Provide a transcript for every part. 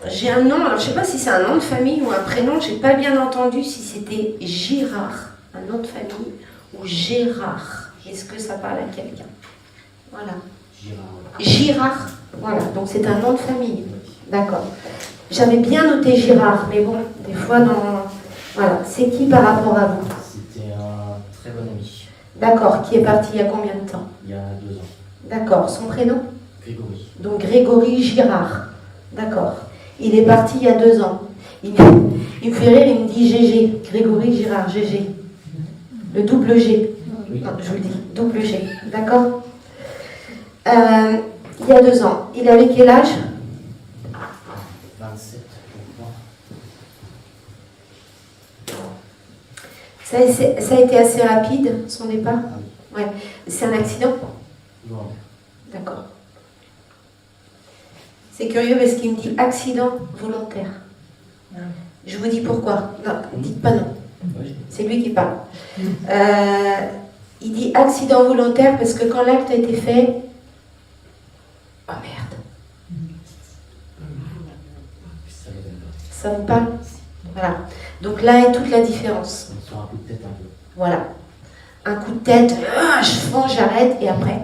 j'ai un nom, alors je ne sais pas si c'est un nom de famille ou un prénom, je n'ai pas bien entendu si c'était Girard, un nom de famille, ou Gérard. Est-ce que ça parle à quelqu'un? Voilà. Girard. Voilà, donc c'est un nom de famille. D'accord. J'avais bien noté Girard, mais bon, des fois dans... Voilà, c'est qui par rapport à vous? C'était un très bon ami. D'accord, qui est parti il y a combien de temps? Il y a 2 ans. D'accord, son prénom? Grégory. Donc Grégory Girard. D'accord. Il est parti il y a 2 ans. Il me fait rire, il me dit GG. Grégory Girard, GG. Le double G. Oui. Non, je vous le dis, double G. D'accord. Il y a 2 ans. Il avait quel âge? 27, Ça a été assez rapide, son départ? Ouais. C'est un accident? Non. D'accord. C'est curieux parce qu'il me dit accident volontaire. Je vous dis pourquoi. Non, dites pas non. Oui. C'est lui qui parle. Il dit accident volontaire parce que quand l'acte a été fait... Oh merde. Ça vous parle? Voilà. Donc là est toute la différence. Sur un coup de tête un peu. Voilà. Un coup de tête, je fonce, j'arrête, et après...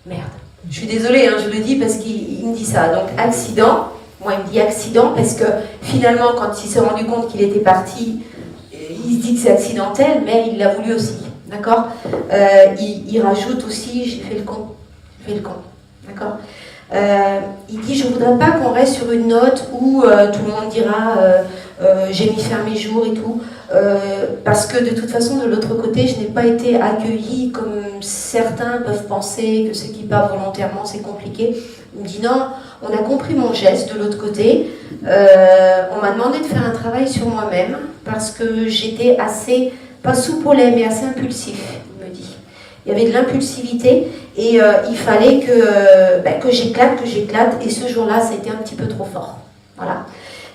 merde. Je suis désolée, hein, je le dis parce qu'il me dit ça. Donc accident, moi il me dit accident parce que finalement quand il s'est rendu compte qu'il était parti, il se dit que c'est accidentel, mais il l'a voulu aussi. D'accord. Il rajoute aussi, j'ai fait le con. J'ai fait le con. D'accord. Il dit, je ne voudrais pas qu'on reste sur une note où tout le monde dira j'ai mis fin à mes jours et tout, parce que de toute façon, de l'autre côté, je n'ai pas été accueillie comme certains peuvent penser que ceux qui partent volontairement, c'est compliqué. Il me dit non, on a compris mon geste de l'autre côté. On m'a demandé de faire un travail sur moi-même parce que j'étais assez, pas soupe au lait, mais assez impulsif, il me dit. Il y avait de l'impulsivité et il fallait que j'éclate. Et ce jour-là, ça a été un petit peu trop fort. Voilà.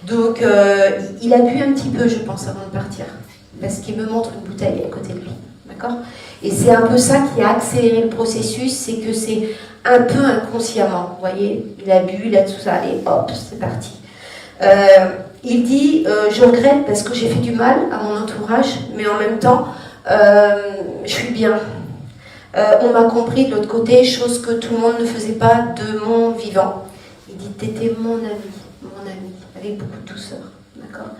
Donc, il a bu un petit peu, je pense, avant de partir. Parce qu'il me montre une bouteille à côté de lui. D'accord? Et c'est un peu ça qui a accéléré le processus, c'est que c'est un peu inconsciemment. Vous voyez, il a bu, il a tout ça, et hop, c'est parti. Il dit, je regrette parce que j'ai fait du mal à mon entourage, mais en même temps, je suis bien. On m'a compris de l'autre côté, chose que tout le monde ne faisait pas de mon vivant. Il dit, t'étais mon ami, avec beaucoup de douceur. D'accord.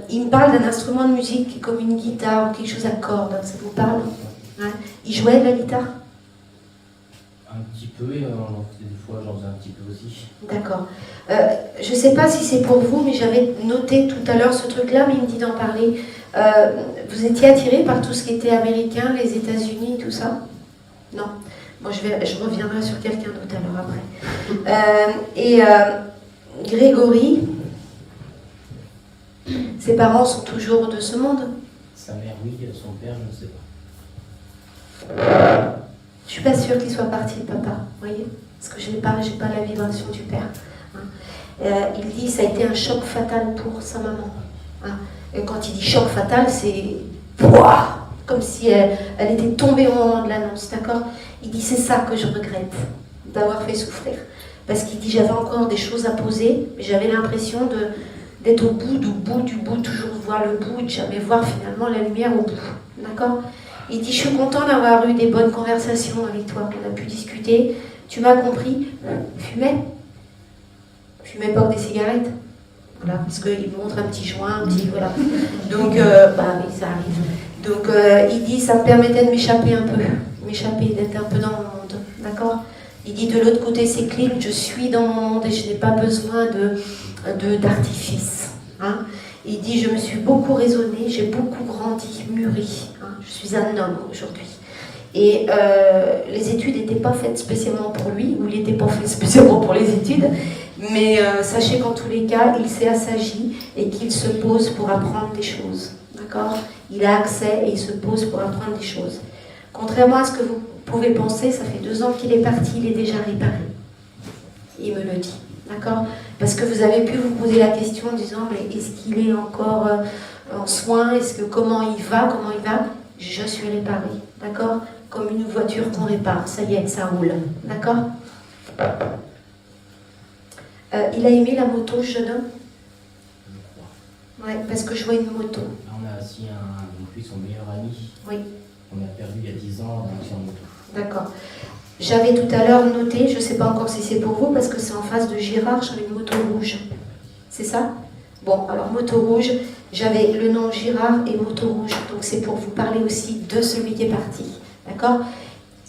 Il me parle d'un instrument de musique comme une guitare ou quelque chose à cordes, ça vous parle? Hein? Il jouait de la guitare? Un petit peu, et des fois j'en faisais un petit peu aussi. D'accord. Je ne sais pas si c'est pour vous, mais j'avais noté tout à l'heure ce truc-là, mais il me dit d'en parler. Vous étiez attiré par tout ce qui était américain, les États-Unis, tout ça? Non. Bon, je reviendrai sur quelqu'un d'autre alors après. Grégory, ses parents sont toujours de ce monde? Sa mère, oui, son père, je ne sais pas. Je suis pas sûre qu'il soit parti, le papa, vous voyez? Parce que j'ai pas la vibration du père. Hein. Il dit ça a été un choc fatal pour sa maman. Hein. Et quand il dit choc fatal, c'est comme si elle était tombée au moment de l'annonce, d'accord? Il dit c'est ça que je regrette, d'avoir fait souffrir. Parce qu'il dit j'avais encore des choses à poser, mais j'avais l'impression d'être au bout du bout, toujours voir le bout et de jamais voir finalement la lumière au bout, d'accord? Il dit, je suis content d'avoir eu des bonnes conversations avec toi, qu'on a pu discuter. Tu m'as compris. Fumais pas que des cigarettes. Voilà, parce qu'il montre un petit joint, un petit, voilà. Donc, oui, ça arrive. Donc, il dit, ça me permettait de m'échapper un peu. D'être un peu dans mon monde. D'accord? Il dit, de l'autre côté, c'est clean, je suis dans mon monde et je n'ai pas besoin d'artifice. Hein? Il dit, je me suis beaucoup raisonnée, j'ai beaucoup grandi, mûri. Hein, je suis un homme aujourd'hui. Et les études n'étaient pas faites spécialement pour lui, ou il n'était pas fait spécialement pour les études. Mais sachez qu'en tous les cas, il s'est assagi et qu'il se pose pour apprendre des choses. D'accord? Il a accès et il se pose pour apprendre des choses. Contrairement à ce que vous pouvez penser, ça fait 2 ans qu'il est parti, il est déjà réparé. Il me le dit. D'accord? Parce que vous avez pu vous poser la question en disant mais est-ce qu'il est encore en soins? Comment il va? Je suis réparée. D'accord? Comme une voiture qu'on répare. Ça y est, ça roule. D'accord? Il a aimé la moto, ce jeune homme? Je crois. Ouais, parce que je vois une moto. Là, on a assis donc lui, son meilleur ami. Oui. On a perdu il y a 10 ans dans l'accident de moto. D'accord. J'avais tout à l'heure noté, je ne sais pas encore si c'est pour vous, parce que c'est en face de Girard, j'avais une moto rouge. C'est ça? Bon, alors moto rouge, j'avais le nom Girard et moto rouge, donc c'est pour vous parler aussi de celui qui est parti. D'accord?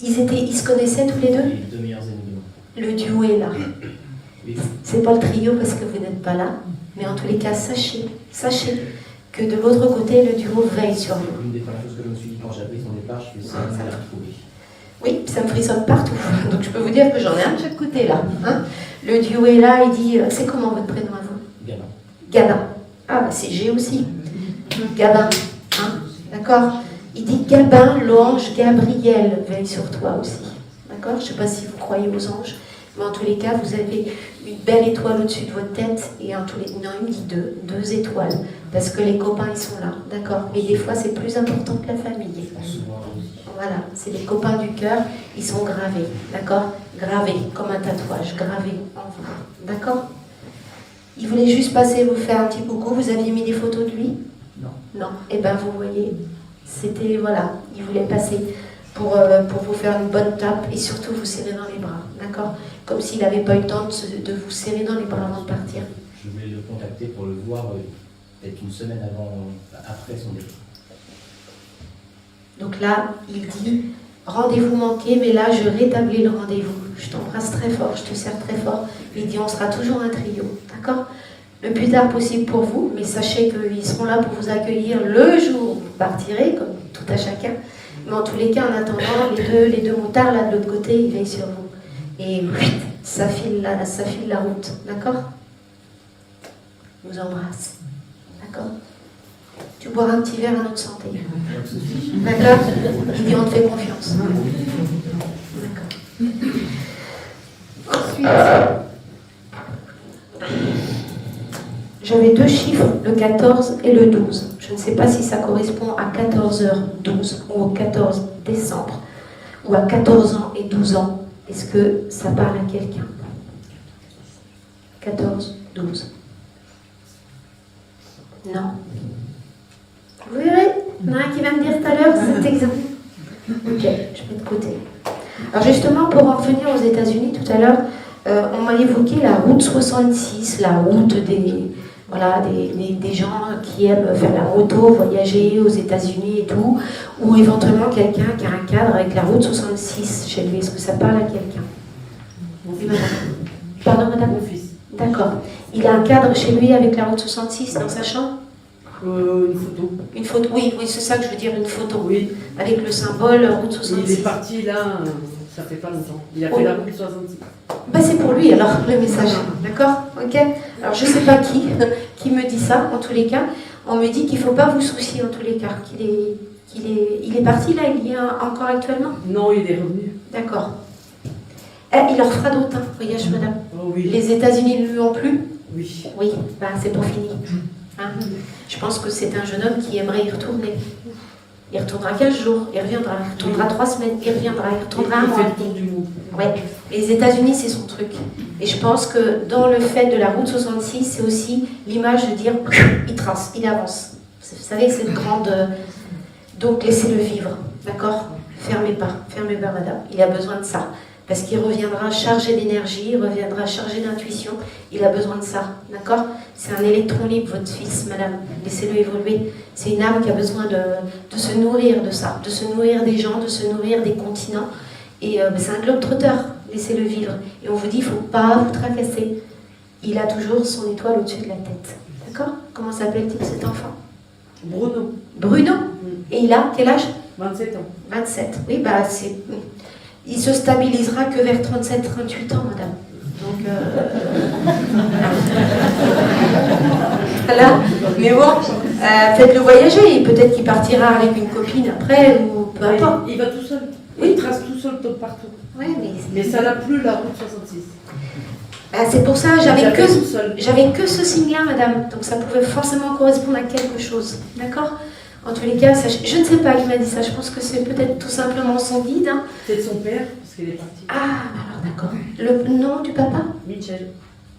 Ils se connaissaient tous les deux? Les 2 meilleurs amis de moi. Le duo est là. Oui. C'est pas le trio parce que vous n'êtes pas là, mais en tous les cas, sachez que de l'autre côté, le duo veille sur vous. Une des premières choses que je me suis dit quand j'ai appris son départ, je fais ça, ça l'a retrouvé. Oui, ça me frissonne partout. Donc je peux vous dire que j'en ai un de chaque côté là. Hein. Le duo est là, il dit c'est comment votre prénom à vous? Gabin. Gabin. Ah, bah c'est G aussi. Gabin. Hein. D'accord? Il dit Gabin, l'ange Gabriel veille sur toi aussi. D'accord? Je ne sais pas si vous croyez aux anges, mais en tous les cas, vous avez une belle étoile au-dessus de votre tête. Et en tous les... Non, il me dit deux étoiles. Parce que les copains, ils sont là. D'accord? Mais des fois, c'est plus important que la famille. Souvent aussi. Voilà, c'est les copains du cœur, ils sont gravés, d'accord? Gravés, comme un tatouage, gravés en vous, d'accord? Il voulait juste passer vous faire un petit coucou, vous aviez mis des photos de lui? Non. Non, eh bien vous voyez, c'était, voilà, il voulait passer pour vous faire une bonne tape et surtout vous serrer dans les bras, d'accord? Comme s'il n'avait pas eu le temps de vous serrer dans les bras avant de partir. Je voulais le contacter pour le voir peut-être une semaine après son départ. Donc là, il dit, rendez-vous manqué, mais là, je rétablis le rendez-vous. Je t'embrasse très fort, je te serre très fort. Il dit, on sera toujours un trio, d'accord? Le plus tard possible pour vous, mais sachez qu'ils seront là pour vous accueillir le jour où vous partirez, comme tout à chacun. Mais en tous les cas, en attendant, les deux motards, là, de l'autre côté, ils veillent sur vous. Et ça file la route, d'accord? Je vous embrasse, d'accord? Tu boiras un petit verre à notre santé. D'accord? Il dit on te fait confiance. D'accord. Ensuite, j'avais 2 chiffres, le 14 et le 12. Je ne sais pas si ça correspond à 14h12 ou au 14 décembre ou à 14 ans et 12 ans. Est-ce que ça parle à quelqu'un? 14, 12. Non. Vous verrez, il y en a un qui va me dire tout à l'heure, c'est exact. Ok, je mets de côté. Alors justement, pour en revenir aux États-Unis tout à l'heure, on m'a évoqué la route 66, la route des gens qui aiment faire la moto, voyager aux États-Unis et tout, ou éventuellement quelqu'un qui a un cadre avec la route 66 chez lui. Est-ce que ça parle à quelqu'un? Oui, madame. Pardon, madame? Mon fils. D'accord. Il a un cadre chez lui avec la route 66 dans sa chambre? Une photo. Une photo, oui, c'est ça que je veux dire, une photo. Oui. Avec le symbole route 66. Il est parti là, ça fait pas longtemps. Il a fait la route 66. Ben c'est pour lui alors, le message. D'accord? Ok? Alors je sais pas qui me dit ça, en tous les cas. On me dit qu'il ne faut pas vous soucier, en tous les cas. Il est parti là, il y est encore actuellement? Non, il est revenu. D'accord. Il leur fera d'autres, hein, voyage madame. Oh oui. Les États-Unis ne lui ont plus? Oui. Oui, ben c'est pour finir. Hein? Je pense que c'est un jeune homme qui aimerait y retourner. Il retournera 15 jours, il reviendra, il retournera 3 semaines, il reviendra, il retournera un Il mois. fait le tour du monde. Ouais. Les États-Unis, c'est son truc. Et je pense que dans le fait de la route 66, c'est aussi l'image de dire il trace, il avance. Vous savez, cette grande. Donc laissez-le vivre, d'accord? Fermez pas, madame. Il a besoin de ça. Parce qu'il reviendra chargé d'énergie, il reviendra chargé d'intuition. Il a besoin de ça, d'accord? C'est un électron libre, votre fils, madame. Laissez-le évoluer. C'est une âme qui a besoin de se nourrir de ça, de se nourrir des gens, de se nourrir des continents. Et c'est un globe-trotteur, laissez-le vivre. Et on vous dit, il ne faut pas vous tracasser. Il a toujours son étoile au-dessus de la tête. D'accord? Comment s'appelle-t-il cet enfant? Bruno. Bruno? Et il a quel âge? 27 ans. 27. Oui, bah c'est... Il se stabilisera que vers 37-38 ans, madame. Donc, voilà. Mais bon, faites-le voyager. Peut-être qu'il partira avec une copine après, ou peu importe. Il va tout seul. Oui. Il trace tout seul partout. Ouais, mais ça n'a plus la route 66. Bah, c'est pour ça, j'avais que que ce signe-là, madame. Donc ça pouvait forcément correspondre à quelque chose. D'accord? En tous les cas, je ne sais pas qui m'a dit ça. Je pense que c'est peut-être tout simplement son guide. Hein. Peut-être son père, parce qu'il est parti. Ah, alors d'accord. Le nom du papa? Michel.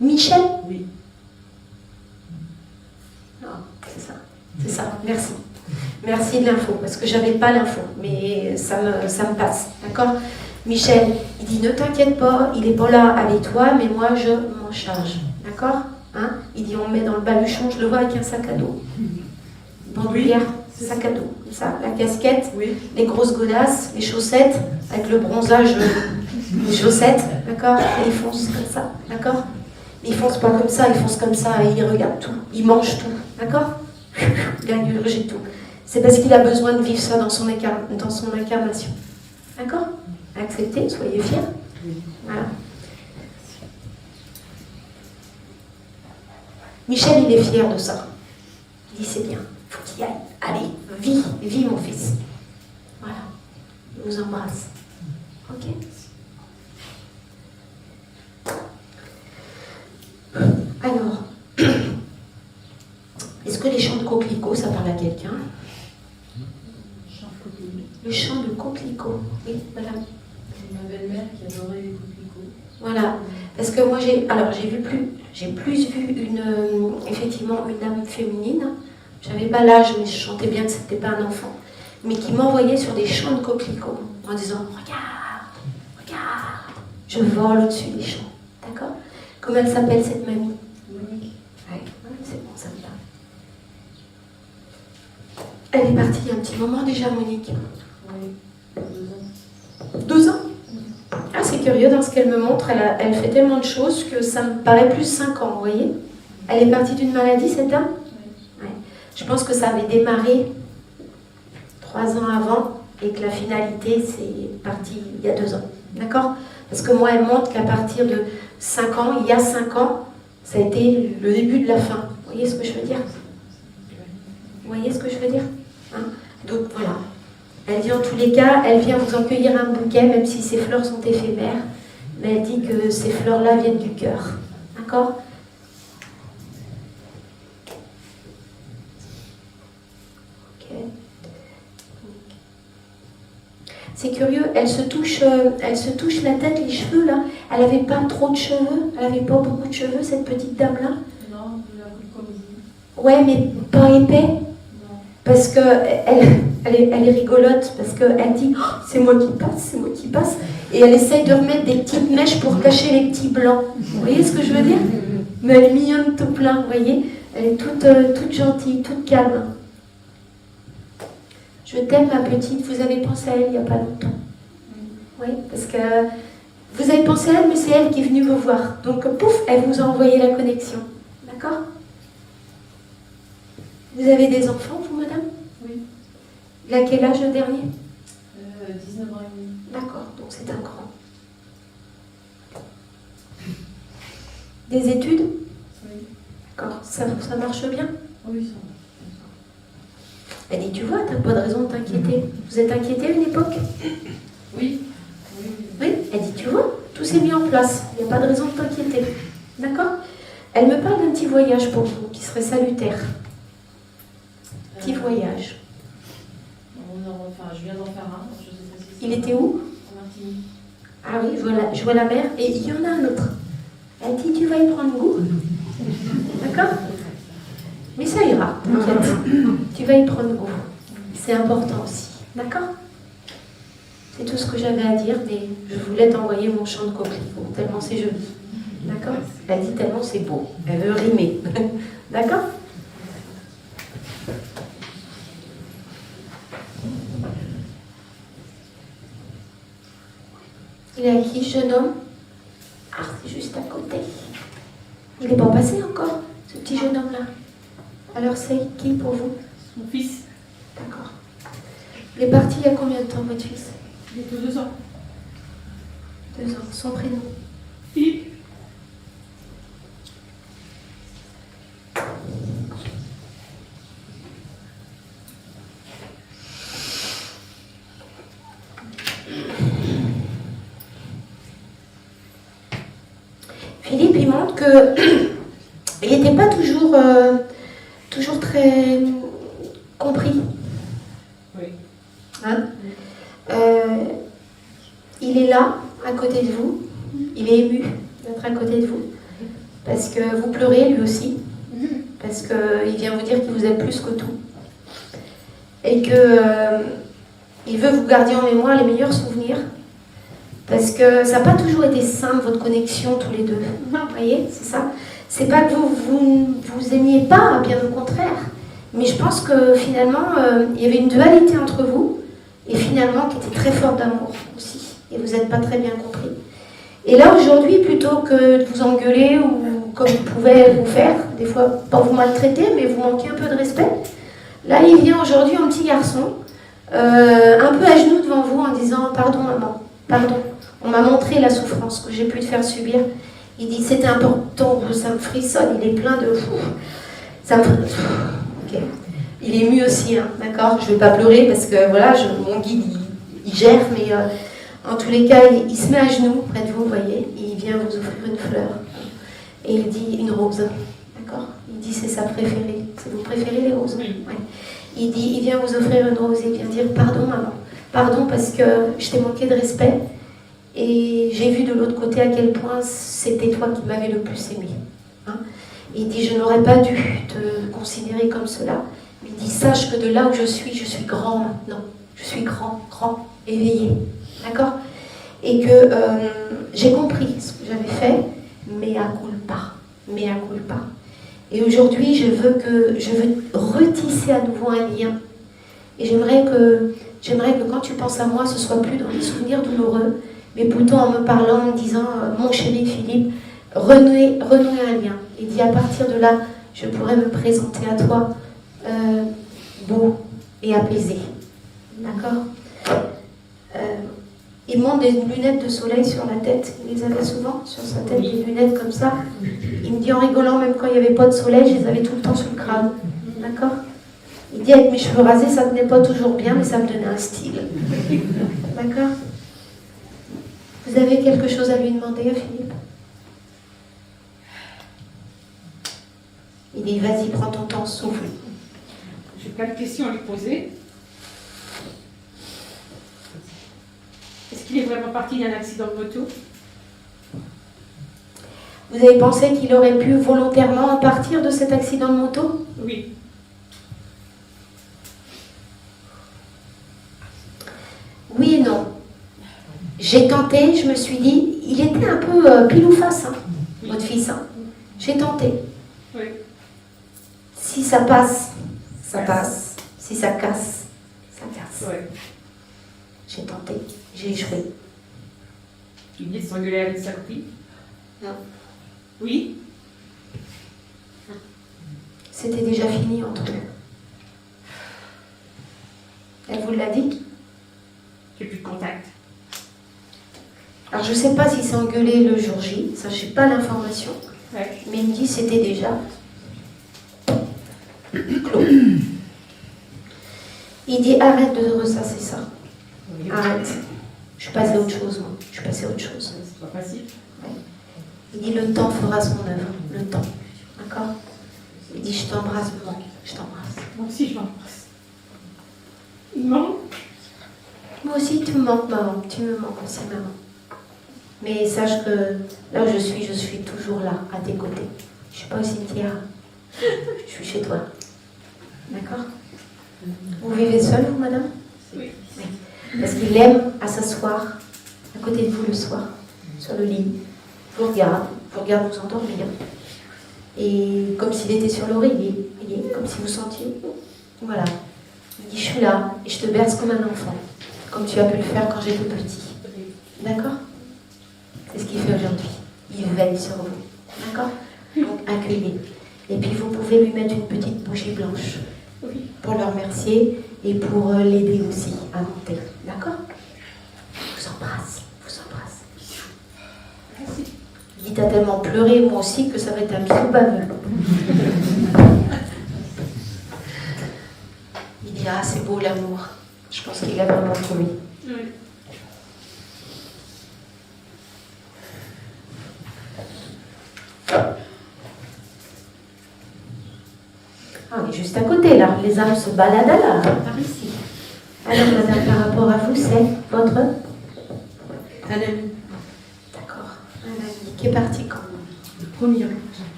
Michel? Oui. Non, c'est ça, merci. Merci de l'info, parce que j'avais pas l'info, mais ça me passe, d'accord? Michel, il dit ne t'inquiète pas, il est pas là avec toi, mais moi je m'en charge, d'accord? Hein? Il dit on me met dans le baluchon, je le vois avec un sac à dos. Bandoulière, sac à dos, comme ça, la casquette, Oui. les grosses godasses, les chaussettes, avec le bronzage des chaussettes, d'accord? Et il fonce comme ça, d'accord? Il fonce pas comme ça, il fonce comme ça et il regarde tout, il mange tout, d'accord? Il ingurgite tout. C'est parce qu'il a besoin de vivre ça dans son incarnation. D'accord? Acceptez, soyez fiers. Voilà. Michel, il est fier de ça. Il dit c'est bien, il faut qu'il y aille. Allez, vis mon fils. Voilà. Il vous embrasse. Ok? Alors, est-ce que les chants de coquelicots, ça parle à quelqu'un? Le chant de coquelicots. Oui, voilà. Ma belle-mère qui adorait les coquelicots. Voilà. Parce que moi, j'ai plus vu effectivement une âme féminine. J'avais pas l'âge, mais je chantais bien que c'était pas un enfant. Mais qui m'envoyait sur des chants de coquelicots en disant regarde, je vole au-dessus des champs. D'accord? Comment elle s'appelle cette mamie? Monique. Ouais, c'est bon, ça me parle. Elle est partie il y a un petit moment déjà, Monique. Oui, 2 ans. 2 ans? Ah, c'est curieux, dans ce qu'elle me montre, elle fait tellement de choses que ça me paraît plus 5 ans, vous voyez? Elle est partie d'une maladie, cette dame? Oui. Ouais. Je pense que ça avait démarré 3 ans avant et que la finalité, c'est parti il y a 2 ans. D'accord? Parce que moi, elle montre qu'à partir de 5 ans, il y a 5 ans, ça a été le début de la fin. Vous voyez ce que je veux dire? Vous voyez ce que je veux dire? Hein? Donc voilà. Elle dit en tous les cas, elle vient vous en cueillir un bouquet, même si ces fleurs sont éphémères. Mais elle dit que ces fleurs-là viennent du cœur. D'accord? Ok. C'est curieux, elle se touche la tête, les cheveux là. Elle n'avait pas trop de cheveux, elle n'avait pas beaucoup de cheveux, cette petite dame-là. Non, je l'ai appris comme vous. Ouais, mais pas épais. Non. Parce qu'elle est rigolote, parce qu'elle dit oh, c'est moi qui passe. Et elle essaye de remettre des petites mèches pour cacher les petits blancs. Vous voyez ce que je veux dire? Mais elle est mignonne tout plein, vous voyez? Elle est toute gentille, toute calme. Je t'aime ma petite, vous avez pensé à elle il n'y a pas longtemps. Oui, parce que vous avez pensé à elle, mais c'est elle qui est venue vous voir. Donc pouf, elle vous a envoyé la connexion. D'accord? Vous avez des enfants, vous, madame? Oui. Il a quel âge le dernier? 19 ans et demi. D'accord, donc c'est un grand. Des études? Oui. D'accord, ça marche bien? Oui, ça va. Elle dit, tu vois, t'as pas de raison de t'inquiéter. Vous êtes inquiété à une époque? Oui. Oui, elle dit, tu vois, tout s'est mis en place. Il n'y a pas de raison de t'inquiéter. D'accord? Elle me parle d'un petit voyage pour vous, qui serait salutaire. Petit voyage. Enfin, je viens d'en faire un. Je sais pas si Il était où? En Martinique. Ah oui, je vois la mer. Et il y en a un autre. Elle dit, tu vas y prendre goût. D'accord? Mais ça ira, t'inquiète. Tu vas y prendre goût. C'est important aussi. D'accord? C'est tout ce que j'avais à dire, mais je voulais t'envoyer mon chant de coquelicot, tellement c'est joli. D'accord? Elle dit tellement c'est beau. Elle veut rimer. D'accord? Il est à qui, ce jeune homme? Ah, c'est juste à côté. Il n'est pas passé encore, ce petit jeune homme-là. Alors c'est qui pour vous? Mon fils. D'accord. Il est parti il y a combien de temps, votre fils? Il a que 2 ans. 2 ans. Son prénom? Philippe. Philippe, il montre que il n'était pas toujours très compris. Oui. Hein? Il est là, à côté de vous. Il est ému d'être à côté de vous. parce que vous pleurez lui aussi, parce qu'il vient vous dire qu'il vous aime plus que tout, et que il veut que vous gardiez en mémoire les meilleurs souvenirs, parce que ça n'a pas toujours été simple votre connexion tous les deux. Vous voyez, c'est ça. C'est pas que vous aimiez pas, bien au contraire, mais je pense que finalement il y avait une dualité entre vous, et finalement qui était très forte d'amour aussi, et vous n'êtes pas très bien compris. Et là aujourd'hui, plutôt que de vous engueuler ou comme vous pouvez vous faire, des fois pas vous maltraiter, mais vous manquez un peu de respect, là il vient aujourd'hui un petit garçon, un peu à genoux devant vous en disant pardon maman, pardon, on m'a montré la souffrance que j'ai pu te faire subir. Il dit c'était important, ça me frissonne, il est plein de ça me ok. Il est ému aussi, hein, d'accord. Je ne vais pas pleurer parce que voilà, mon guide il gère, mais en tous les cas il se met à genoux près de vous, vous voyez, et il vient vous offrir une fleur et il dit une rose, d'accord. Il dit c'est sa préférée, c'est vous préférez les roses, ouais. Il dit il vient vous offrir une rose et il vient dire pardon maman, pardon parce que je t'ai manqué de respect. Et j'ai vu de l'autre côté à quel point c'était toi qui m'avais le plus aimé. Hein. Il dit, je n'aurais pas dû te considérer comme cela. Mais il dit, sache que de là où je suis grand maintenant. Je suis grand, éveillé. D'accord. Et que j'ai compris ce que j'avais fait, mais à culpa. Et aujourd'hui, je veux retisser à nouveau un lien. Et j'aimerais que quand tu penses à moi, ce soit plus dans des souvenirs douloureux, mais plutôt en me parlant, en me disant mon chéri Philippe, renouer un lien. Et dit à partir de là, je pourrais me présenter à toi beau et apaisé. D'accord. Il monte des lunettes de soleil sur la tête. Il les avait souvent sur sa tête, des lunettes comme ça. Il me dit en rigolant, même quand il n'y avait pas de soleil, je les avais tout le temps sur le crâne. D'accord. Il dit avec mes cheveux rasés, ça tenait pas toujours bien, mais ça me donnait un style. D'accord. Vous avez quelque chose à lui demander, Philippe? Il dit, vas-y, prends ton temps, souffle. J'ai plein de questions à lui poser. Est-ce qu'il est vraiment parti d'un accident de moto? Vous avez pensé qu'il aurait pu volontairement partir de cet accident de moto? Oui. Oui et non. J'ai tenté, je me suis dit, il était un peu pile ou face, hein, votre fils. Hein. J'ai tenté. Oui. Si ça passe, ça passe. Si ça casse, ça casse. Oui. J'ai tenté, j'ai échoué. Il venait de s'engueuler avec sa copine? Non. Oui. C'était déjà fini entre eux. Elle vous l'a dit? J'ai plus de contact. Alors je ne sais pas si c'est engueulé le jour J, ça je n'ai pas l'information, Ouais. mais il me dit c'était déjà clos. Il dit arrête de ressasser ça, Oui. arrête. Je suis passée à autre chose, moi. Je suis passée à autre chose. C'est pas facile. Il dit le temps fera son œuvre, le temps, d'accord. Il dit je t'embrasse, maman, je t'embrasse. Moi aussi, je m'embrasse. Il manque. Moi aussi tu me manques, maman, tu me manques aussi, maman. Mais sache que là où je suis toujours là, à tes côtés. Je ne suis pas au cimetière. Je suis chez toi. D'accord? Vous vivez seul, vous, madame? Oui. Parce qu'il aime à s'asseoir à côté de vous le soir, sur le lit. Vous regarde vous endormir. Et comme s'il était sur l'oreiller, vous voyez, comme si vous sentiez. Voilà. Il dit, je suis là et je te berce comme un enfant, comme tu as pu le faire quand j'étais petit. D'accord? C'est ce qu'il fait aujourd'hui. Il veille sur vous. D'accord? Donc accueillez. Et puis vous pouvez lui mettre une petite bougie blanche Oui. pour le remercier et pour l'aider aussi à monter. D'accord? Je vous embrasse. Merci. Il dit, t'as tellement pleuré, moi aussi, que ça va être un bisou baveux. Il dit, ah, c'est beau l'amour. Je pense qu'il a vraiment trouvé. Oui. Ah, on est juste à côté, là. Les âmes se baladent là, par ici. Alors, madame, par rapport à vous, c'est votre... Un ami. D'accord. Un ami qui est parti quand? Le 1er août.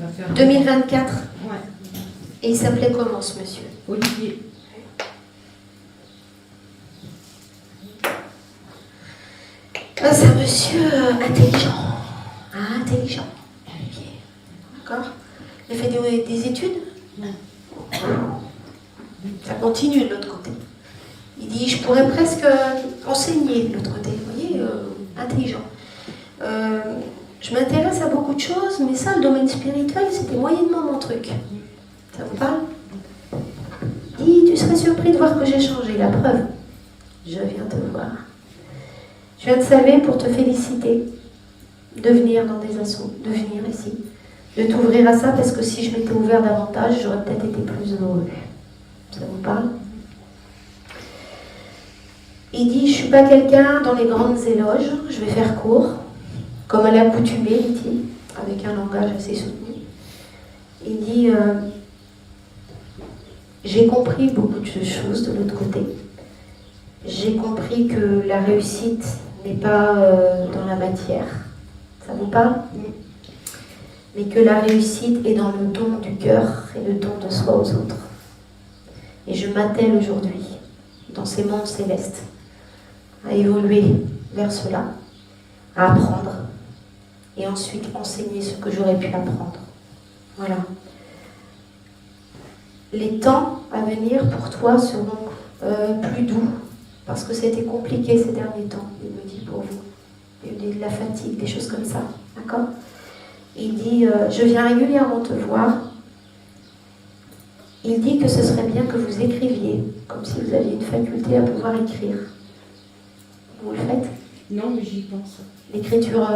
va faire... 2024. Ouais. Et il s'appelait comment ce monsieur? Olivier. Ah, c'est un monsieur intelligent. Ah, intelligent. Ok. D'accord. Il a fait des études? Non. Ça continue de l'autre côté. Il dit, je pourrais presque enseigner de l'autre côté. Vous voyez, intelligent. Je m'intéresse à beaucoup de choses, mais ça, le domaine spirituel, c'était moyennement mon truc. Ça vous parle? Il dit, tu serais surpris de voir que j'ai changé. La preuve, je viens te voir. Je viens te saluer pour te féliciter de venir dans des assos, de venir ici, de t'ouvrir à ça, parce que si je m'étais ouvert davantage, j'aurais peut-être été plus heureux. Ça vous parle? Il dit, je ne suis pas quelqu'un dans les grandes éloges, je vais faire court, comme à l'accoutumée, dit-il, avec un langage assez soutenu. Il dit, j'ai compris beaucoup de choses de l'autre côté. J'ai compris que la réussite n'est pas dans la matière. Ça vous parle? Mais que la réussite est dans le don du cœur et le don de soi aux autres. Et je m'attelle aujourd'hui, dans ces mondes célestes, à évoluer vers cela, à apprendre, et ensuite enseigner ce que j'aurais pu apprendre. Voilà. Les temps à venir pour toi seront plus doux, parce que c'était compliqué ces derniers temps, il me dit pour vous. Il y a eu de la fatigue, des choses comme ça. D'accord? Il dit, je viens régulièrement te voir. Il dit que ce serait bien que vous écriviez, comme si vous aviez une faculté à pouvoir écrire. Vous le faites? Non, mais j'y pense. L'écriture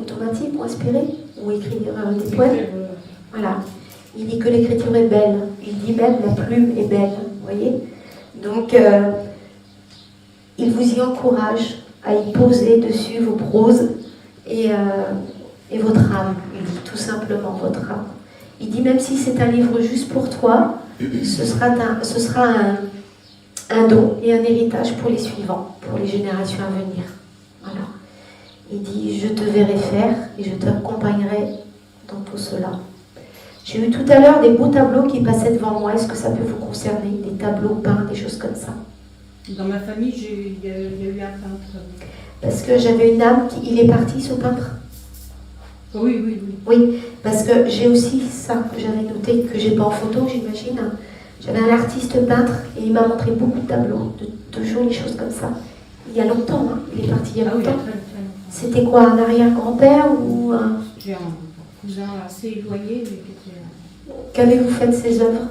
automatique ou inspirée? Ou écrire des poèmes? Voilà. Il dit que l'écriture est belle. Il dit même la plume est belle. Vous voyez? Donc, il vous y encourage à y poser dessus vos proses et votre âme. Il dit tout simplement votre âme. Il dit même si c'est un livre juste pour toi, ce sera un don et un héritage pour les suivants, pour les générations à venir. Voilà. Il dit, je te verrai faire et je t'accompagnerai dans tout cela. J'ai eu tout à l'heure des beaux tableaux qui passaient devant moi. Est-ce que ça peut vous concerner? Des tableaux peints, des choses comme ça? Dans ma famille, il y a eu un peintre. Parce que j'avais une âme il est parti, ce peintre? Oui, oui, oui. Oui, parce que j'ai aussi ça que j'avais noté, que j'ai pas en photo, j'imagine. J'avais un artiste peintre et il m'a montré beaucoup de tableaux, de jolies choses comme ça. Il y a longtemps, hein. Il est parti il y a Ah oui, longtemps. très longtemps. C'était quoi, un arrière-grand-père ou un... J'ai un cousin assez éloigné, mais qui était... Qu'avez-vous fait de ces œuvres?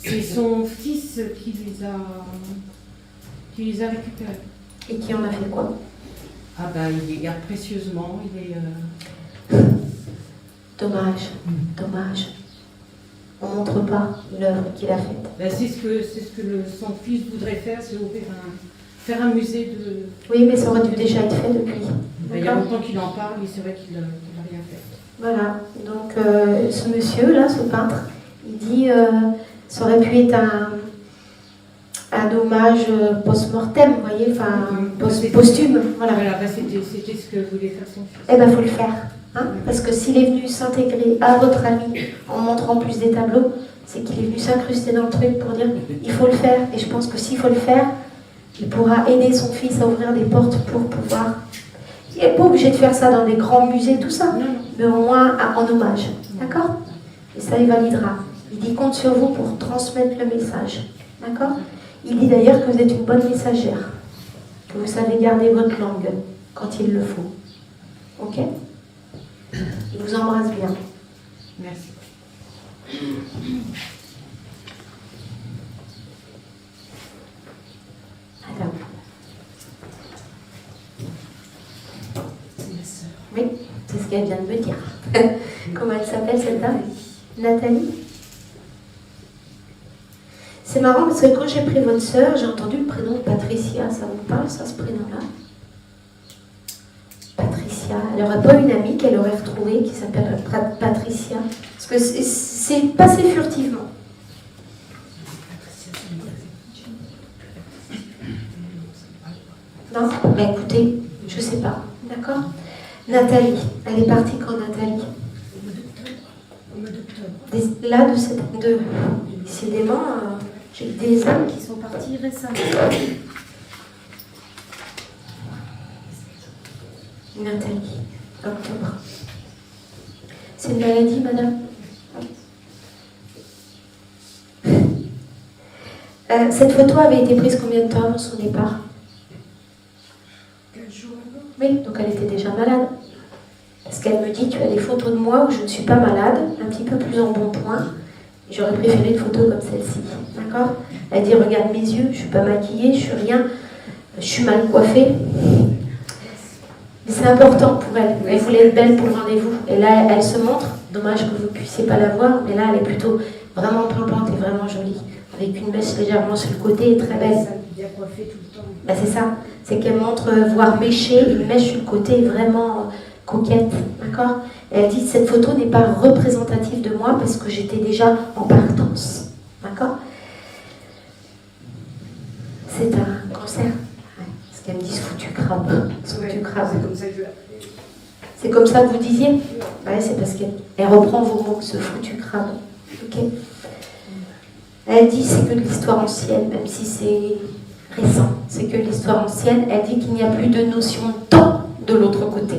C'est son fils qui les a récupérés. Et qui en a fait quoi? Ah ben, il les garde précieusement, il est... Dommage, dommage. On ne montre pas l'œuvre qu'il a faite. Ben, c'est ce que son fils voudrait faire, c'est faire un musée de... Oui, mais ça aurait dû déjà être fait depuis. Ben, il y a longtemps qu'il en parle, mais c'est vrai qu'il n'a rien fait. Voilà, donc ce monsieur-là, ce peintre, il dit ça aurait pu être un hommage post-mortem, vous voyez, enfin posthume. Voilà. Voilà, ben, c'était ce que voulait faire son fils. Eh bien, il faut le faire. Hein, parce que s'il est venu s'intégrer à votre ami en montrant plus des tableaux, c'est qu'il est venu s'incruster dans le truc pour dire il faut le faire. Et je pense que s'il faut le faire, il pourra aider son fils à ouvrir des portes pour pouvoir. Il n'est pas obligé de faire ça dans des grands musées, tout ça, mais au moins en hommage. D'accord? Et ça, il validera. Il dit compte sur vous pour transmettre le message. D'accord? Il dit d'ailleurs que vous êtes une bonne messagère, que vous savez garder votre langue quand il le faut. Ok? Il vous embrasse bien. Merci. Madame. C'est ma sœur. Oui, c'est ce qu'elle vient de me dire. Comment elle s'appelle cette dame? Nathalie. C'est marrant parce que quand j'ai pris votre sœur, j'ai entendu le prénom Patricia. Ça vous parle, ça, ce prénom-là? Patricia. Elle n'aurait pas une amie qu'elle aurait retrouvée qui s'appelle Patricia? Parce que c'est passé furtivement. Non? Mais écoutez, je ne sais pas. D'accord? Nathalie. Elle est partie quand, Nathalie? Au mois d'octobre. Là, décidément, j'ai des âmes qui sont parties récemment. Nathalie, octobre. C'est une maladie, madame? Cette photo avait été prise combien de temps avant son départ? 15 jours avant. Oui, donc elle était déjà malade. Parce qu'elle me dit, tu as des photos de moi où je ne suis pas malade, un petit peu plus en bon point. J'aurais préféré une photo comme celle-ci. D'accord? Elle dit, regarde mes yeux, je ne suis pas maquillée, je ne suis rien, je suis mal coiffée. Mais c'est important pour elle. Elle voulait être belle pour le rendez-vous. Et là, elle se montre. Dommage que vous ne puissiez pas la voir, mais là, elle est plutôt vraiment plante et vraiment jolie. Avec une mèche légèrement sur le côté et très belle. Ça, bien coiffée tout le temps. Ben, c'est ça. C'est qu'elle montre, voire méchée, une mèche sur le côté vraiment coquette. D'accord? Et elle dit, cette photo n'est pas représentative de moi parce que j'étais déjà en partance. D'accord? C'est un cancer. Parce qu'elle me dit, ce foutu crabe. Ce foutu crabe. C'est comme ça que je l'ai appelé. C'est comme ça que vous disiez? Ouais, c'est parce qu'elle reprend vos mots, ce foutu crabe. Ok? Elle dit c'est que de l'histoire ancienne, même si c'est récent, c'est que l'histoire ancienne. Elle dit qu'il n'y a plus de notion de temps de l'autre côté.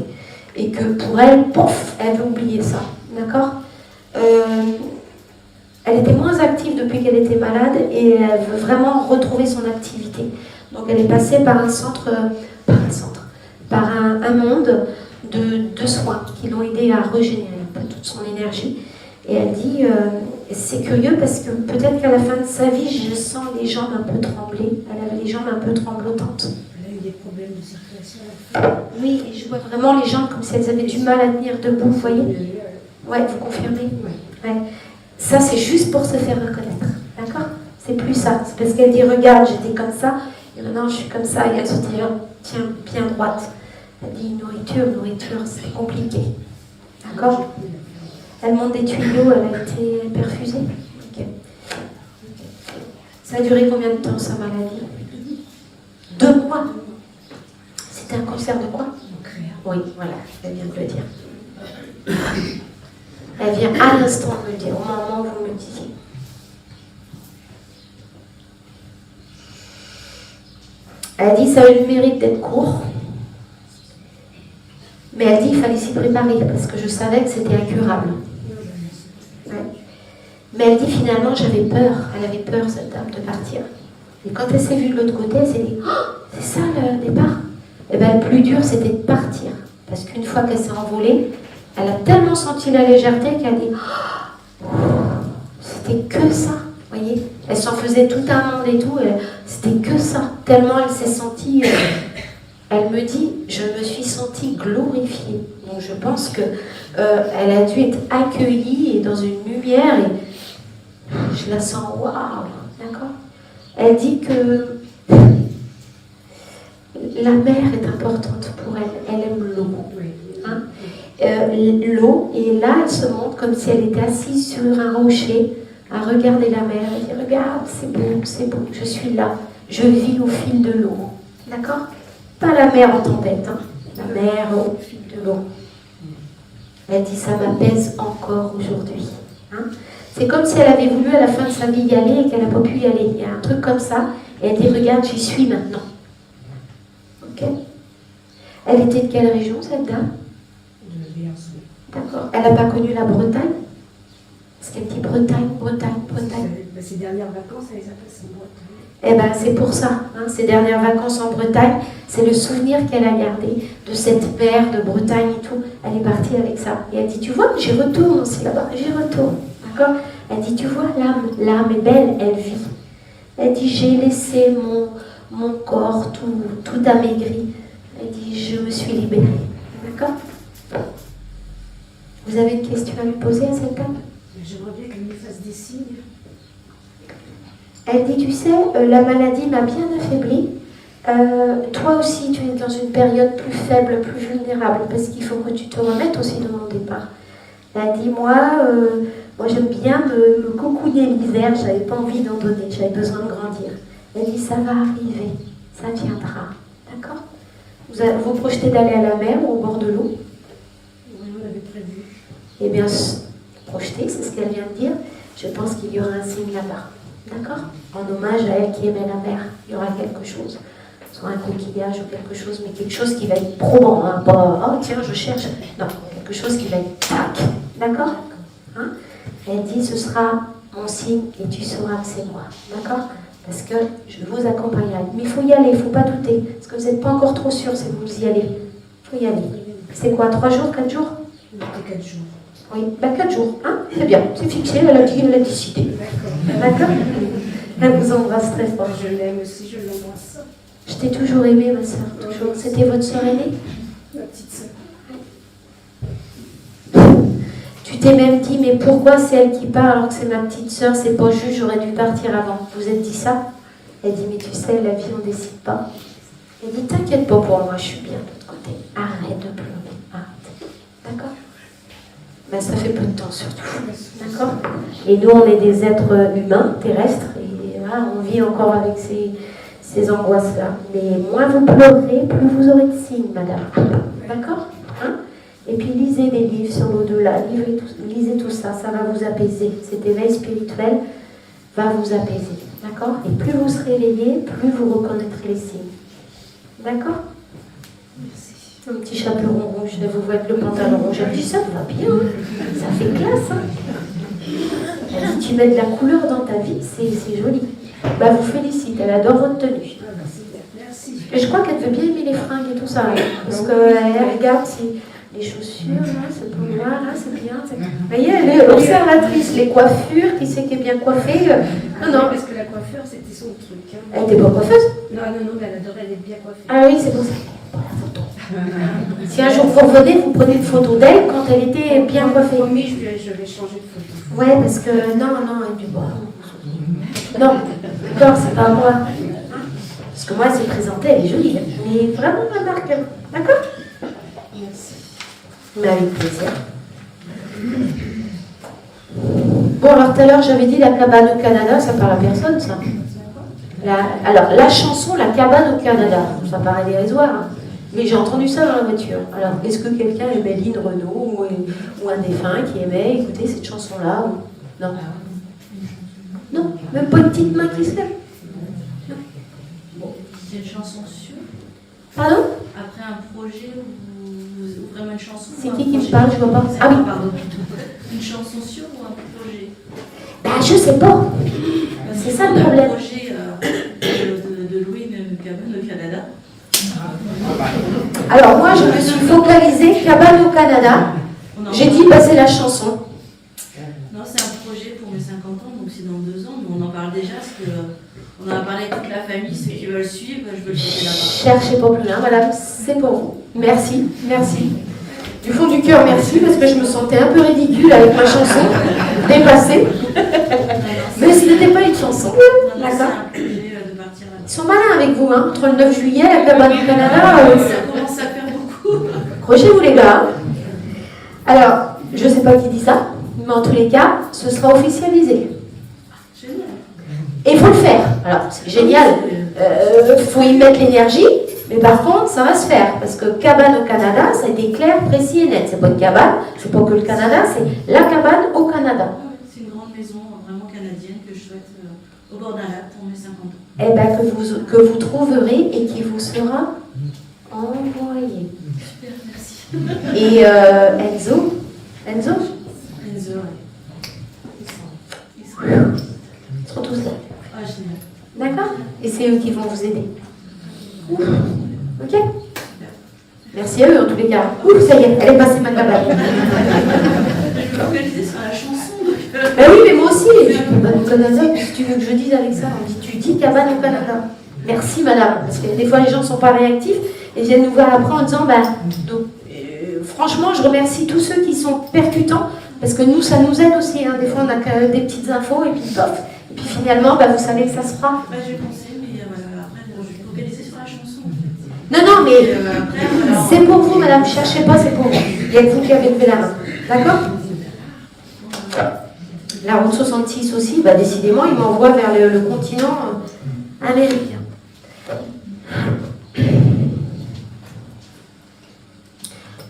Et que pour elle, pouf, elle veut oublier ça. D'accord? Elle était moins active depuis qu'elle était malade et elle veut vraiment retrouver son activité. Donc elle est passée par un monde de soins qui l'ont aidée à régénérer un peu toute son énergie. Et elle dit, c'est curieux parce que peut-être qu'à la fin de sa vie, je sens les jambes un peu trembler. Elle avait les jambes un peu tremblotantes. Elle a eu des problèmes de circulation. Oui, et je vois vraiment les jambes comme si elles avaient du mal à tenir debout, vous voyez? Ouais, vous confirmez? Ouais. Ça, c'est juste pour se faire reconnaître. D'accord? C'est plus ça. C'est parce qu'elle dit, regarde, j'étais comme ça, et maintenant je suis comme ça, et elle se tient bien droite. Elle dit, nourriture, c'est compliqué. D'accord? Elle monte des tuyaux, elle a été perfusée. Ok. Ça a duré combien de temps, sa maladie? 2 mois. C'était un cancer de quoi? Oui, voilà, elle vient de le dire. Elle vient à l'instant de me le dire, au moment où vous me le disiez. Elle dit, ça a eu le mérite d'être court. Mais elle dit, il fallait s'y préparer, parce que je savais que c'était incurable. Ouais. Mais elle dit, finalement, j'avais peur. Elle avait peur, cette dame, de partir. Et quand elle s'est vue de l'autre côté, elle s'est dit, oh, c'est ça le départ? Et bien, le plus dur, c'était de partir. Parce qu'une fois qu'elle s'est envolée, elle a tellement senti la légèreté qu'elle a dit, oh, c'était que ça. Vous voyez? Elle s'en faisait tout un monde et tout. C'était que ça. Tellement elle s'est sentie... Elle me dit, je me suis sentie glorifiée. Donc je pense que elle a dû être accueillie et dans une lumière et je la sens waouh, d'accord? Elle dit que la mer est importante pour elle. Elle aime l'eau. Hein? L'eau, et là elle se montre comme si elle était assise sur un rocher à regarder la mer. Elle dit, regarde, c'est beau, je suis là, je vis au fil de l'eau. D'accord? Pas la mer en tempête, hein. La mer au fil de l'eau. Elle dit, ça m'apaise encore aujourd'hui. Hein. C'est comme si elle avait voulu à la fin de sa vie y aller et qu'elle n'a pas pu y aller. Il y a un truc comme ça. Et elle dit, regarde, j'y suis maintenant. Ok? Elle était de quelle région, cette dame? De Béarn. D'accord. Elle n'a pas connu la Bretagne? Parce qu'elle dit Bretagne. Ses dernières vacances, elle les a passées en Bretagne. Eh bien, c'est pour ça, hein, ces dernières vacances en Bretagne, c'est le souvenir qu'elle a gardé de cette mer de Bretagne et tout. Elle est partie avec ça. Et elle dit, tu vois, j'y retourne aussi là-bas, j'y retourne. D'accord? Elle dit, tu vois, l'âme est belle, elle vit. Elle dit, j'ai laissé mon corps tout amaigri. Elle dit, je me suis libérée. D'accord? Vous avez une question à lui poser à cette dame? J'aimerais bien qu'elle me fasse des signes. Elle dit, tu sais, la maladie m'a bien affaiblie. Toi aussi, tu es dans une période plus faible, plus vulnérable, parce qu'il faut que tu te remettes aussi de mon départ. Elle dit, moi j'aime bien me cocooner l'hiver, j'avais pas envie d'en donner, j'avais besoin de grandir. Elle dit, ça va arriver, ça viendra. D'accord? Vous projetez d'aller à la mer ou au bord de l'eau? Oui, on l'avait prévu. Eh bien, projeter, c'est ce qu'elle vient de dire. Je pense qu'il y aura un signe là-bas. D'accord? En hommage à elle qui aimait la mer. Il y aura quelque chose. Soit un coquillage ou quelque chose, mais quelque chose qui va être probant. Hein? Pas, oh tiens, je cherche. Non, quelque chose qui va être tac. D'accord? Hein? Elle dit, ce sera mon signe et tu sauras que c'est moi. D'accord? Parce que je vous accompagnerai. Mais il faut y aller, il ne faut pas douter. Parce que vous n'êtes pas encore trop sûr si vous y allez. Il faut y aller. C'est quoi, 3 jours, 4 jours? 4 jours. Oui, 4 jours. Hein? C'est bien, c'est fixé, elle a dit, elle a décidé. D'accord? Elle vous embrasse très fort. Je l'aime aussi, je l'embrasse. Je t'ai toujours aimée, ma soeur, toujours. C'était votre soeur aînée? Ma petite soeur. Tu t'es même dit, mais pourquoi c'est elle qui part alors que c'est ma petite soeur? C'est pas juste, j'aurais dû partir avant. Vous êtes dit ça? Elle dit, mais tu sais, la vie, on décide pas. Elle dit, t'inquiète pas pour moi, je suis bien de l'autre côté. Arrête de pleurer, arrête. D'accord? Ben, ça fait peu de temps surtout. D'accord? Et nous, on est des êtres humains, terrestres, et voilà, on vit encore avec ces angoisses-là. Mais moins vous pleurez, plus vous aurez de signes, madame. D'accord? Hein? Et puis lisez des livres sur l'au-delà, lisez tout ça, ça va vous apaiser. Cet éveil spirituel va vous apaiser. D'accord? Et plus vous serez éveillé, plus vous reconnaîtrez les signes. D'accord? Merci. Un petit chaperon rouge, je vous vois avec le pantalon rouge. Elle dit, ça va bien, hein? Ça fait classe. Hein? Elle dit, tu mets de la couleur dans ta vie, c'est joli. Bah, vous félicite, elle adore votre tenue. Ah bah c'est bien, merci. Et je crois qu'elle veut bien aimer les fringues et tout ça. Hein, parce qu'elle regarde si les chaussures, là, c'est pas noir, là, c'est bien. Vous voyez, elle est observatrice. Les coiffures, qui c'est qui est bien coiffée. Non, non. Parce que la coiffure, c'était son truc. Hein. Elle n'était pas coiffeuse? Non, mais elle adorait être bien coiffée. Ah oui, c'est pour ça. Pour la photo. Si un jour vous revenez, vous prenez une photo d'elle quand elle était bien coiffée. Promis, je vais changer de photo. Ouais, parce que non, elle dit bon. Non, d'accord, c'est pas moi. Parce que moi, elle s'est présentée, elle est jolie. Mais vraiment ma marque. D'accord? Merci. Mais avec plaisir. Bon, alors tout à l'heure, j'avais dit la cabane au Canada, ça parle à personne, ça. Alors, la chanson La cabane au Canada, ça paraît dérisoire, hein. Mais j'ai entendu ça dans la voiture. Alors, est-ce que quelqu'un aimait Lynn Renaud ou un défunt qui aimait écouter cette chanson-là ou... Non. Non, même pas une petite main qui se lève. C'est une chanson sûre. Pardon? Après un projet ou vraiment une chanson. C'est qui me parle? Je vois pas. Ah oui. Pardon. Une chanson sûre ou un projet? Bah, je sais pas. C'est ça le problème. Un projet de louer une cabane au Canada. Alors moi, je me suis focalisée cabane au Canada. J'ai dit, bah, c'est la chanson. Non, c'est un projet pour mes 50 ans, donc c'est dans 2 ans, mais on en parle déjà, parce qu'on en a parlé avec toute la famille, ceux qui veulent suivre, je veux le faire là-bas. Cherchez pas plus loin, madame, c'est pour vous. Merci, merci. Du fond du cœur, merci, parce que je me sentais un peu ridicule avec ma chanson, dépassée. Mais ce n'était pas une chanson. C'est D'accord. un projet de partir là-bas. Ils sont malins avec vous, hein. Entre le 9 juillet, la cabane au Canada. Ça commence à faire beaucoup. Accrochez-vous les gars. Alors, je ne sais pas qui dit ça, mais en tous les cas, ce sera officialisé. Génial. Et il faut le faire. Alors, c'est génial. Il faut y mettre l'énergie, mais par contre, ça va se faire. Parce que cabane au Canada, ça a été clair, précis et net. C'est pas une cabane, c'est pas que le Canada, c'est la cabane au Canada. C'est une grande maison vraiment canadienne que je souhaite au bord d'un lac pour mes 50 ans. Eh bien, que vous trouverez et qui vous sera envoyé. Super, merci. Et Enzo, Enzo, ils seront tous là. Ah, génial. D'accord? Et c'est eux qui vont vous aider. Ok? Merci à eux en tous les cas. Ouh, ça y est, elle est passée ma cabane. Je vais me focaliser sur la chanson. Donc, Ben oui, mais moi aussi, cabane au Canada, si tu veux que je dise avec ça, on dit, tu dis cabane au Canada. Merci madame, parce que des fois les gens ne sont pas réactifs et viennent nous voir après en disant, franchement, je remercie tous ceux qui sont percutants, parce que nous, ça nous aide aussi. Hein. Des fois, on a que des petites infos et puis pof. Et puis finalement, vous savez que ça se fera. je vais penser, mais voilà, après, je vais me focaliser sur la chanson. Non, mais Après, voilà. c'est pour vous, madame, ne cherchez pas, c'est pour vous. Il y a que vous qui avez levé la main. D'accord? La route 66 aussi, décidément, il m'envoie vers le continent américain.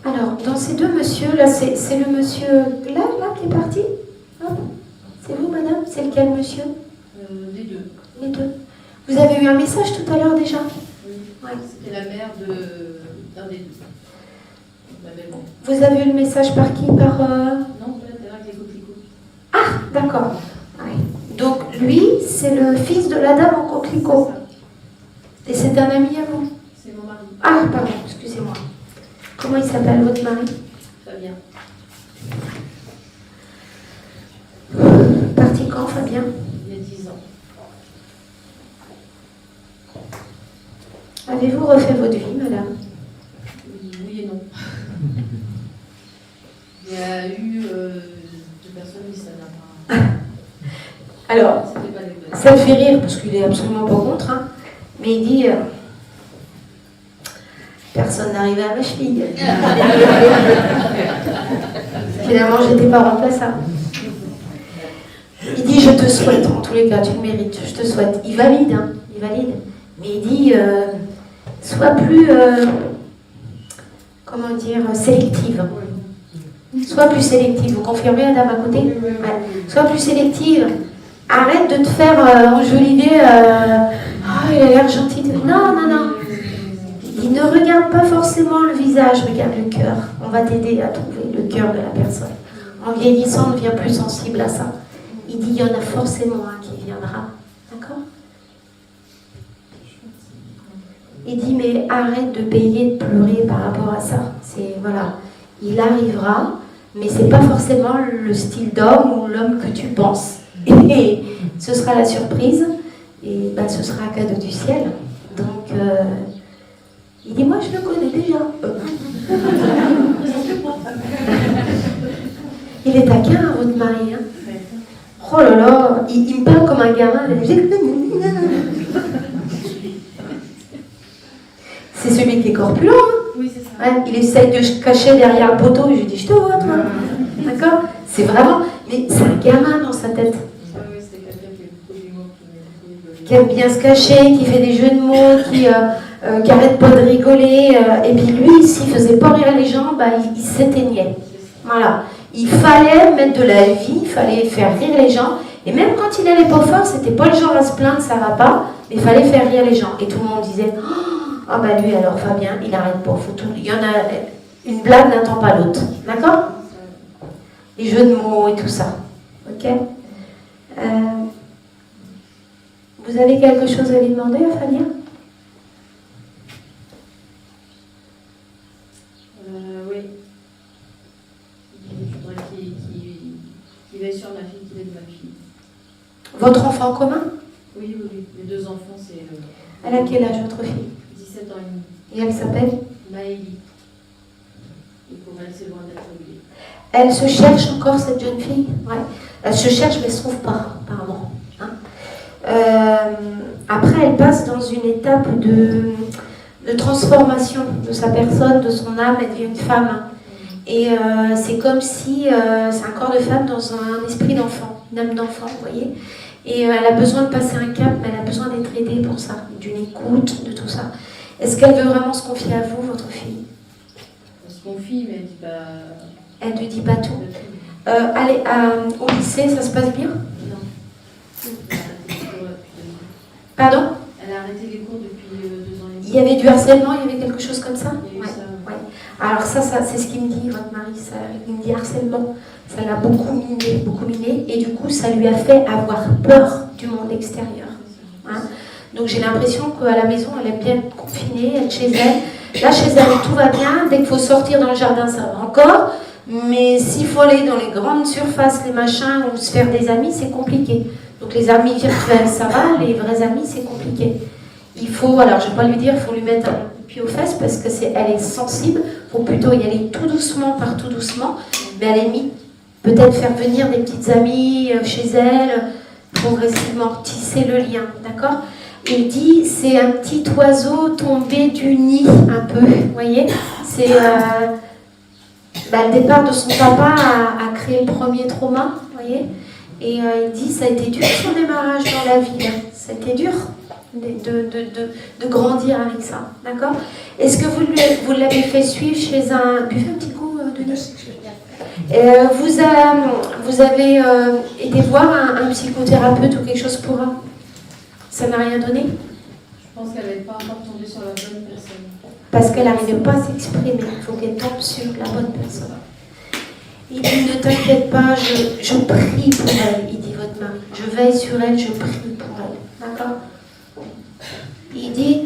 Alors, dans ces deux messieurs, là, c'est le monsieur là qui est parti? quel monsieur? Les deux. Les deux. Vous avez eu un message tout à l'heure déjà? Oui. Ouais. C'était la mère d'un des deux. La belle-mère. Vous avez eu le message par qui? Par... Non, là, avec les coquelicots. Ah, d'accord. Ouais. Donc lui, c'est le fils de la dame en coquelicot. Et c'est un ami à vous? C'est mon mari. Ah, pardon, excusez-moi. Comment il s'appelle votre mari? Fabien. Parti quand, Fabien? Il y a 10 ans. Avez-vous refait votre vie, madame? Oui et non. Il y a eu 2 personnes qui ça n'a pas. Alors, C'était pas les bonnes. ça me fait rire parce qu'il est absolument pas contre, hein, mais il dit personne n'arrivait à ma cheville. Finalement, j'étais pas remplaçable. Il dit je te souhaite, en tous les cas, tu le mérites, je te souhaite. Il valide, hein, il valide. Mais il dit sois plus, comment dire, sélective. Sois plus sélective. Vous confirmez, madame, à côté? Ouais. Sois plus sélective. Arrête de te faire enjoliver. Oh, il a l'air gentil. Non, non, non. Il ne regarde pas forcément le visage, regarde le cœur. On va t'aider à trouver le cœur de la personne. En vieillissant, on devient plus sensible à ça. Il dit il y en a forcément un qui viendra. D'accord? Il dit mais arrête de payer, de pleurer par rapport à ça. C'est voilà. Il arrivera, mais c'est pas forcément le style d'homme ou l'homme que tu penses. Et ce sera la surprise, et ben, ce sera un cadeau du ciel. Donc, il dit, moi je le connais déjà. Il est taquin, votre mari. Hein. Oh là là, il me parle comme un gamin. C'est celui qui est corpulent. Hein. Oui, c'est ça. Ouais, il essaye de se cacher derrière le poteau et je lui dis, je te vois, toi. D'accord? C'est vraiment... Mais c'est un gamin dans sa tête. Oui, c'est quelqu'un qui a beaucoup d'humour, Qui aime bien se cacher, qui fait des jeux de mots, qui arrête pas de rigoler. Et puis lui, s'il faisait pas rire les gens, bah, il s'éteignait. Voilà. Il fallait mettre de la vie, il fallait faire rire les gens. Et même quand il allait pas fort, c'était pas le genre à se plaindre, ça va pas, mais il fallait faire rire les gens. Et tout le monde disait, ah bah lui alors Fabien, il arrête pas, faut tout... Il y en a, une blague n'attend pas l'autre. D'accord? Les jeux de mots et tout ça. Ok? Vous avez quelque chose à lui demander à Fabien? Oui. Je voudrais qu'il veille sur ma fille, qu'il aide ma fille. Votre enfant commun? Oui, oui, oui. Les 2 enfants, c'est... Elle a quel âge votre fille? 17 ans et demi. Et elle s'appelle? Maëlie. Et pour elle, c'est loin d'être oublié. Elle se cherche encore, cette jeune fille? Ouais. Elle se cherche, mais elle ne se trouve pas, apparemment. Hein. Après, elle passe dans une étape de transformation de sa personne, de son âme. Elle devient une femme. Et c'est comme si c'est un corps de femme dans un esprit d'enfant, une âme d'enfant, vous voyez. Et elle a besoin de passer un cap, mais elle a besoin d'être aidée pour ça, d'une écoute, de tout ça. Est-ce qu'elle veut vraiment se confier à vous, votre fille? Elle se confie, mais elle dit pas... Elle ne dit pas tout. Allez, au lycée, ça se passe bien? Non. Elle a arrêté les cours depuis 2 ans. Pardon? Elle a arrêté les cours depuis 2 ans et demi. Il y avait du harcèlement, il y avait quelque chose comme ça? Il y a eu ça. Ouais. Alors ça c'est ce qu'il me dit, votre mari, ça, il me dit harcèlement. Ça l'a beaucoup miné, et du coup, ça lui a fait avoir peur du monde extérieur. Hein? Donc j'ai l'impression qu'à la maison, elle aime bien être confinée, être chez elle. Là, chez elle, tout va bien. Dès qu'il faut sortir dans le jardin, ça va encore. Mais s'il faut aller dans les grandes surfaces, les machins, ou se faire des amis, c'est compliqué. Donc les amis virtuels, ça va. Les vrais amis, c'est compliqué. Il faut, alors je ne vais pas lui dire, il faut lui mettre un pied aux fesses parce que elle est sensible. Il faut plutôt y aller tout doucement, par tout doucement. Mais à la limite, peut-être faire venir des petites amies chez elle, progressivement tisser le lien, d'accord? Il dit, c'est un petit oiseau tombé du nid, un peu, vous voyez? C'est le départ de son papa a créé le premier trauma, vous voyez? Et il dit, ça a été dur son démarrage dans la vie, hein. Ça a été dur de grandir avec ça, d'accord? Est-ce que vous l'avez fait suivre chez un... Buvez un petit coup, Denis. Vous avez été voir un psychothérapeute ou quelque chose pour... ça n'a rien donné? Je pense qu'elle n'est pas encore tombée sur la bonne personne. Parce qu'elle n'arrivait pas à s'exprimer. Il faut qu'elle tombe sur la bonne personne. Il dit, ne t'inquiète pas, je prie pour elle, il dit votre mari. Je veille sur elle, je prie pour elle. D'accord? Il dit,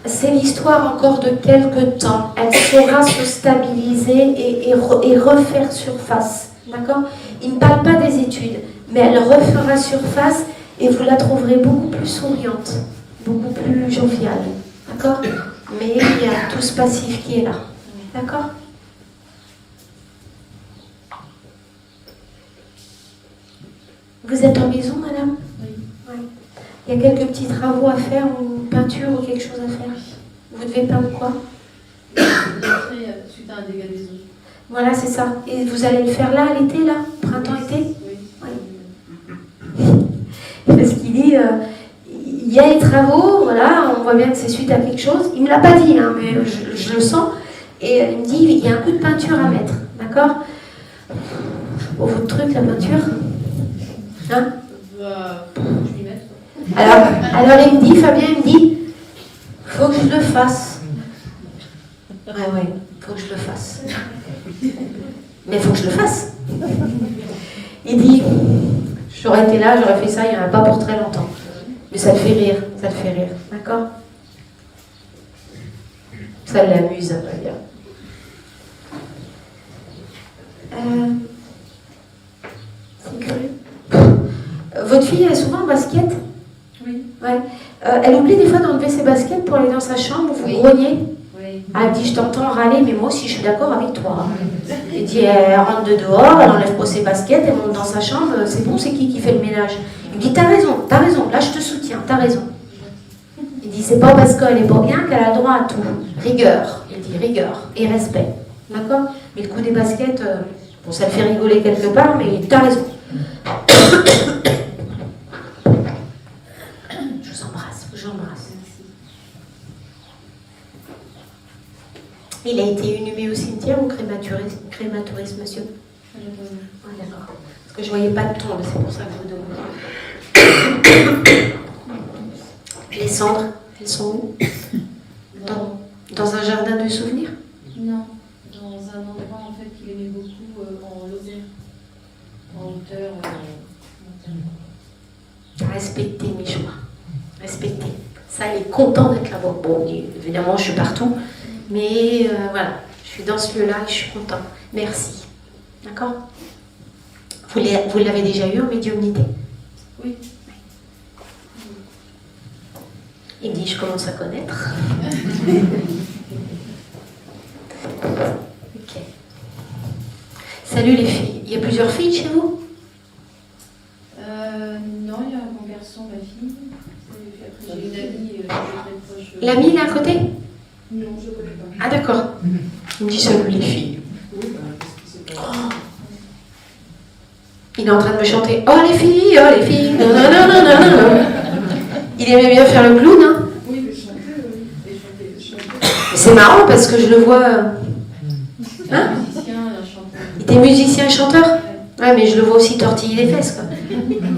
c'est l'histoire encore de quelques temps. Elle saura se stabiliser et refaire surface. D'accord? Il ne parle pas des études, mais elle refera surface et vous la trouverez beaucoup plus souriante, beaucoup plus joviale. D'accord? Mais il y a tout ce passif qui est là. D'accord? Vous êtes en maison, madame? Oui. Ouais. Il y a quelques petits travaux à faire, ou une peinture ou quelque chose à faire. Vous devez peindre quoi? Suite à un dégât des eaux. Voilà, c'est ça. Et vous allez le faire là, à l'été, là? Printemps-été? Oui. Parce qu'il dit, il y a les travaux, voilà, on voit bien que c'est suite à quelque chose. Il ne me l'a pas dit, hein, mais je le sens. Et il me dit, il y a un coup de peinture à mettre, d'accord? Au votre truc, la peinture? Hein? Je m'y mette. Alors il me dit, Fabien, il me dit, faut que je le fasse. Ouais, faut que je le fasse. Mais faut que je le fasse. Il dit, j'aurais été là, j'aurais fait ça, il n'y en a pas pour très longtemps. Mais ça le fait rire, d'accord? Ça l'amuse, à vrai dire. C'est curieux. Votre fille, elle est souvent en basket? Oui. Ouais. Elle oublie des fois d'enlever ses baskets pour aller dans sa chambre, vous grognez? Oui. Elle dit, je t'entends râler, mais moi aussi je suis d'accord avec toi. Elle dit, elle rentre de dehors, elle enlève pas ses baskets, elle monte dans sa chambre, c'est bon, c'est qui fait le ménage? Il me dit, t'as raison, là je te soutiens, t'as raison. Il dit, c'est pas parce qu'elle est pas bien qu'elle a le droit à tout. Rigueur, il dit, rigueur et respect. D'accord? Mais le coup des baskets, bon, ça le fait rigoler quelque part, mais t'as raison. Je vous embrasse. Il a été inhumé au cimetière ou crématoriste, monsieur? Ah, d'accord. Parce que je ne voyais pas de tombe, c'est pour ça que je vous demande. Les cendres, elles sont où? Dans un jardin de souvenirs? Non, dans un endroit en fait qu'il aimait beaucoup en Lozère, en hauteur. Respectez mes choix. Respectez. Ça, il est content d'être là-bas. Bon, évidemment, je suis partout. Mais voilà, je suis dans ce lieu-là et je suis content. Merci. D'accord? Vous l'avez déjà eu en médiumnité? Oui. Il me dit, je commence à connaître. Ok. Salut les filles. Il y a plusieurs filles chez vous? Non, il y a mon garçon, ma fille. Et puis après, j'ai une amie très proche. L'amie, là, à côté? Non, je ne connais pas. Ah, d'accord. Il me dit, salut les filles. Oui, qu'est-ce que c'est pas... Il est en train de me chanter « Oh les filles, nanana. » Il aimait bien faire le clown, hein? Oui, mais chanter. C'est marrant parce que je le vois... Hein? Il était musicien et chanteur? Ouais, mais je le vois aussi tortiller les fesses, quoi.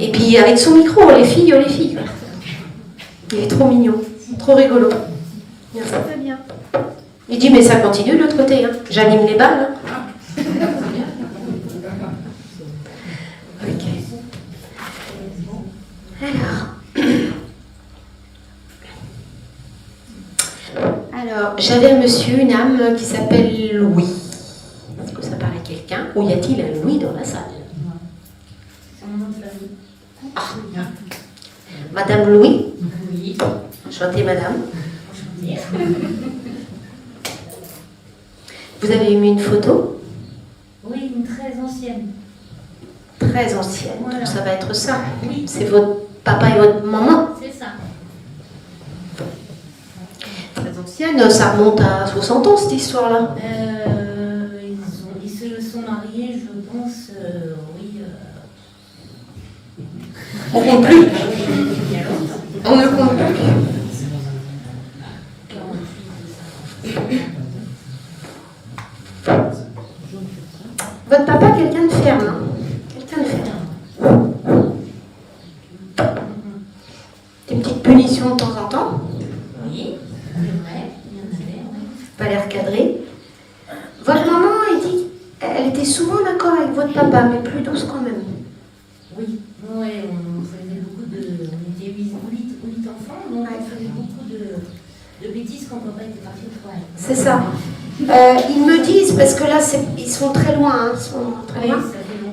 Et puis avec son micro, les filles, quoi. Il est trop mignon, trop rigolo. Très bien. Il dit, mais ça continue de l'autre côté, hein. J'anime les balles, hein. Ok. Alors, j'avais un monsieur, une âme qui s'appelle Louis. Est-ce que ça paraît quelqu'un? Ou y a-t-il un Louis dans la salle? C'est un nom de famille. Ah. Madame Louis? Oui. Enchantée, madame. Vous avez mis une photo? Oui, une très ancienne. Très ancienne, Voilà. donc ça va être ça. Oui. C'est votre papa et votre maman? C'est ça. Très ancienne, ça remonte à 60 ans cette histoire-là. Ils se sont mariés, je pense, oui. On compte plus. On ne compte plus. Votre papa, quel émissions de temps en temps. Oui, c'est vrai, il y en avait, oui. Pas l'air cadré. Votre maman, elle dit, elle était souvent d'accord avec votre papa, mais plus douce quand même. Oui, ouais, on faisait beaucoup de... On était 8 enfants, donc on faisait beaucoup de bêtises quand papa était parti au travail. C'est ça. Ils me disent, parce que là, ils sont très loin, hein, ils sont très loin.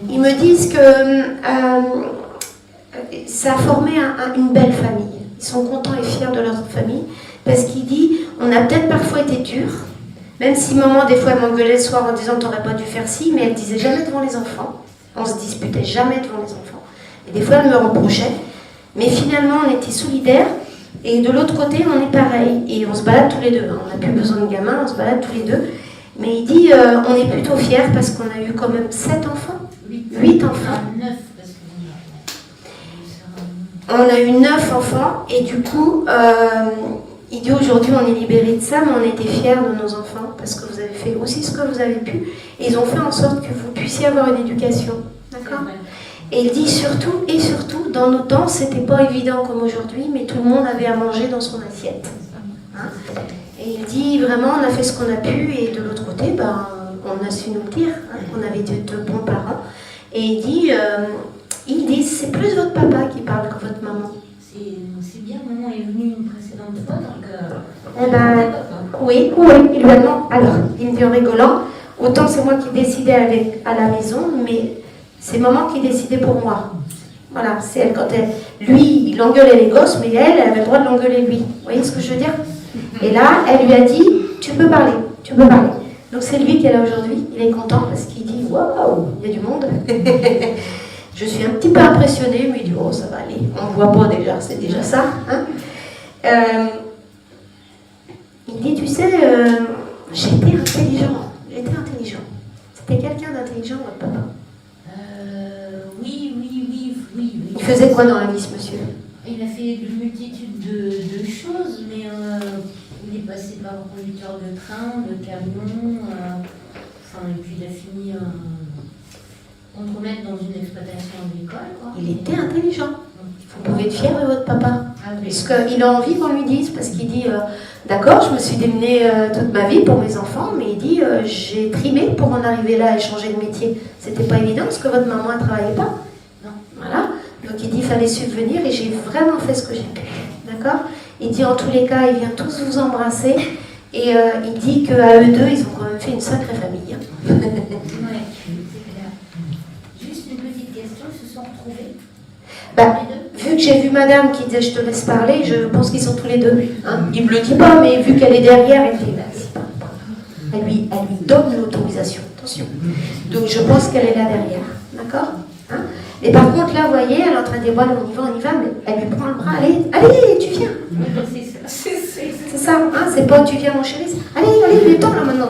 Ils me disent que ça a formé une belle famille. Ils sont contents et fiers de leur famille, parce qu'il dit, on a peut-être parfois été durs, même si maman, des fois, elle m'engueulait le soir en disant, t'aurais pas dû faire ci, mais elle disait jamais devant les enfants. On se disputait jamais devant les enfants. Et des fois, elle me reprochait. Mais finalement, on était solidaires. Et de l'autre côté, on est pareil. Et on se balade tous les deux. On n'a plus besoin de gamins, on se balade tous les deux. Mais il dit, on est plutôt fiers parce qu'on a eu quand même 7 enfants. 8 enfants. 9, parce que on a eu 9 enfants. Et du coup, il dit aujourd'hui, on est libérés de ça, mais on était fiers de nos enfants parce que vous avez fait aussi ce que vous avez pu. Et ils ont fait en sorte que vous puissiez avoir une éducation. D'accord ? Et il dit surtout, dans nos temps, c'était pas évident comme aujourd'hui, mais tout le monde avait à manger dans son assiette. Hein? Et il dit vraiment, on a fait ce qu'on a pu, et de l'autre côté, ben, on a su nous le dire, hein, on avait de bons parents. Et il dit, c'est plus votre papa qui parle que votre maman. C'est bien, maman est venue une précédente fois, donc... Eh ben, oui, il lui a demandé. Alors, il me dit en rigolant, autant c'est moi qui décidais à la maison, mais c'est maman qui décidait pour moi. Voilà, c'est elle, lui, il engueulait les gosses, mais elle avait le droit de l'engueuler lui. Vous voyez ce que je veux dire? Et là, elle lui a dit, tu peux parler. Donc c'est lui qui est là aujourd'hui, il est content parce qu'il dit, waouh, il y a du monde. Je suis un petit peu impressionnée, mais il dit, oh, ça va aller, on ne voit pas déjà, c'est déjà ça. Hein. Il dit, tu sais, j'étais intelligent. C'était quelqu'un d'intelligent, votre papa? Oui. Il faisait quoi dans la vie, ce monsieur? Il a fait une multitude de choses, mais il est passé par conducteur de train, de camion, et puis il a fini contremaître dans une exploitation agricole. Quoi. Il était intelligent. Vous pouvez être fier de votre papa. Parce qu'il a envie qu'on lui dise, parce qu'il dit, d'accord, je me suis démenée toute ma vie pour mes enfants, mais il dit, j'ai trimé pour en arriver là et changer de métier. C'était pas évident parce que votre maman ne travaillait pas. Non. Voilà. Donc il dit, il fallait subvenir et j'ai vraiment fait ce que j'ai pu. D'accord? Il dit, en tous les cas, il vient tous vous embrasser et il dit qu'à eux deux, ils ont quand même fait une sacrée famille. Hein. Ouais, c'est clair. Juste une petite question, ils se sont retrouvés vu que j'ai vu madame qui disait je te laisse parler, je pense qu'ils sont tous les deux. Hein. Il ne me le dit pas, mais vu qu'elle est derrière, elle dit vas-y, parle. Elle lui donne l'autorisation. Attention. Donc je pense qu'elle est là derrière. D'accord? Hein. Et par contre, là, vous voyez, elle est en train de dire voilà, on y va, mais elle lui prend le bras, allez, tu viens. C'est ça, hein, c'est pas tu viens mon chéri, c'est allez, il est temps là maintenant,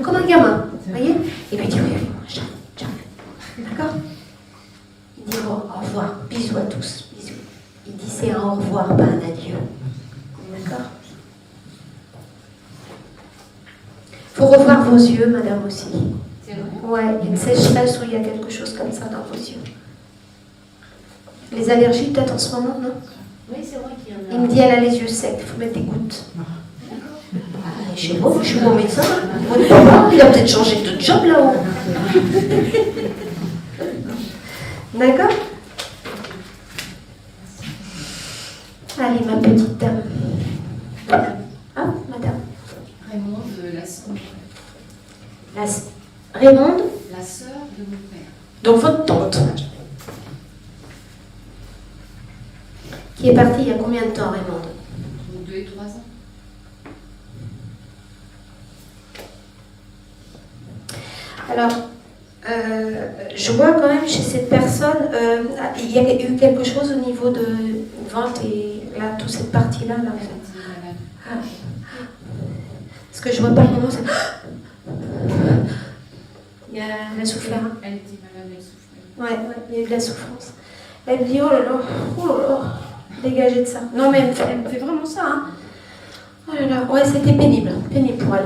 comme un gamin. Vous voyez? Et puis il dit oui, j'arrive. D'accord? Il dit au revoir, bisous à tous, bisous. Il dit c'est un au revoir, pas un adieu. D'accord? Faut revoir vos yeux, madame aussi. C'est vrai? Ouais, une sécheresse où il y a quelque chose comme ça dans vos yeux. Les allergies peut-être en ce moment, non? Oui, c'est vrai qu'il y en a. Il me dit elle a les yeux secs, il faut mettre des gouttes. Je sais pas, je suis bon médecin. Il a peut-être changé de job là-haut. D'accord? Allez, ma petite dame. Madame. Ah, madame. Raymonde, la sœur. Raymonde? La sœur de mon père. Donc votre tante. Qui est partie il y a combien de temps, Raymonde? 2 et 3 ans. Alors, je vois quand même chez cette personne, il y a eu quelque chose au niveau de vente et là, toute cette partie-là. Là, en fait. Parce que je vois pas comment c'est. Il y a la souffrance. Elle était malade, elle souffrait. Ouais, il y a eu de la souffrance. Elle me dit oh là là, dégagez de ça. Non, mais elle me fait vraiment ça. Hein. Oh là là, ouais, c'était pénible pour elle.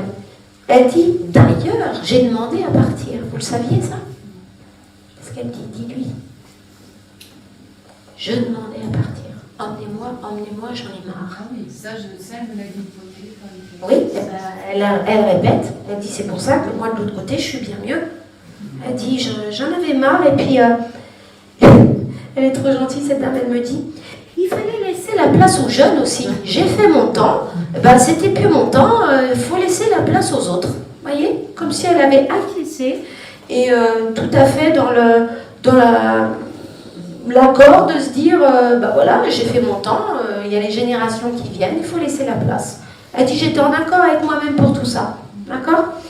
Elle dit, d'ailleurs, j'ai demandé à partir. Vous le saviez, ça? Parce qu'elle dit, dis-lui. Je demandais à partir. emmenez-moi, j'en ai marre. Ah oui, ça, elle me l'a dit au téléphone. Oui, eh ben, elle répète, elle dit c'est pour ça que moi de l'autre côté je suis bien mieux. Elle dit j'en avais marre et puis elle est trop gentille cette dame, elle me dit il fallait laisser la place aux jeunes aussi. J'ai fait mon temps, ben, c'était plus mon temps, il faut laisser la place aux autres. Vous voyez, comme si elle avait acquiescé et tout à fait dans l'accord de se dire bah voilà, j'ai fait mon temps, il y a les générations qui viennent, il faut laisser la place. Elle dit j'étais en accord avec moi-même pour tout ça. D'accord?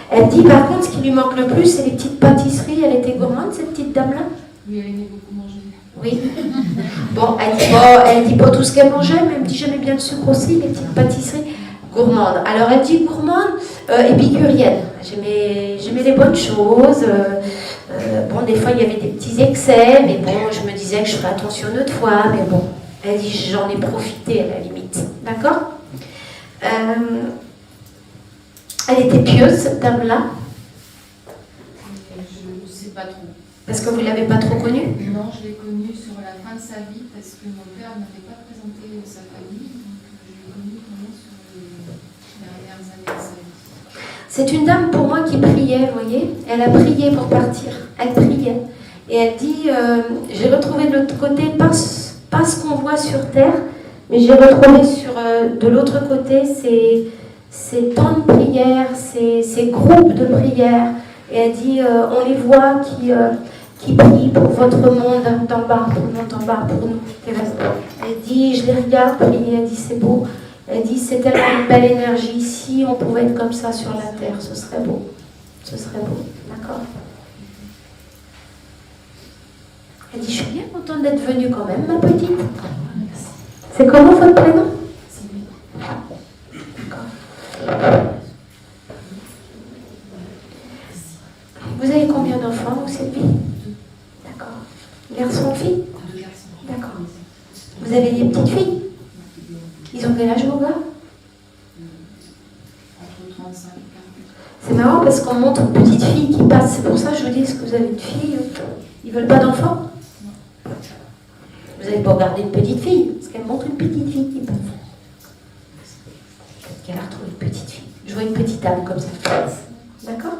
Elle dit par contre ce qui lui manque le plus c'est les petites pâtisseries. Elle était gourmande cette petite dame-là? Oui, elle aimait beaucoup manger. Oui. Bon, elle dit pas tout ce qu'elle mangeait, mais elle me dit j'aimais bien le sucre aussi, les petites pâtisseries gourmandes. Alors elle dit gourmande, épicurienne. J'aimais les bonnes choses. Bon, des fois il y avait des petits excès, mais bon, je me disais que je ferais attention une autre fois, mais bon. Elle dit j'en ai profité à la limite. D'accord? Elle était pieuse, cette dame-là? Je ne sais pas trop. Parce que vous ne l'avez pas trop connue? Non, je l'ai connue sur la fin de sa vie parce que mon père n'avait pas présenté sa famille. Donc je l'ai connue vraiment sur les dernières années de sa vie. C'est une dame pour moi qui priait, vous voyez? Elle a prié pour partir. Elle priait. Et elle dit, j'ai retrouvé de l'autre côté, pas ce qu'on voit sur Terre, mais j'ai retrouvé de l'autre côté ces temps de prière, ces groupes de prière. Et elle dit, on les voit qui prient pour votre monde d'en bas, pour le monde d'en bas, pour nous terrestres. Elle dit, je les regarde prier, elle dit, c'est beau. Elle dit, c'est tellement une belle énergie. Si on pouvait être comme ça sur la terre, ce serait beau. Ce serait beau, d'accord? Elle dit, je suis bien contente d'être venue quand même, ma petite. C'est comment votre prénom? D'accord. Vous avez combien d'enfants, vous, Sylvie? D'accord. Garçon ou fille? 2 garçons. D'accord. Vous avez des petites filles? Ils ont quel âge, vos gars? Entre 35 et 40. C'est marrant parce qu'on montre une petite fille qui passe. C'est pour ça que je vous dis, est-ce que vous avez une fille? Ils veulent pas d'enfants? Vous n'allez pas regarder une petite fille, parce qu'elle montre une petite fille qui passe. Peut-être qu'elle a retrouvé une petite fille. Je vois une petite âme comme ça. D'accord?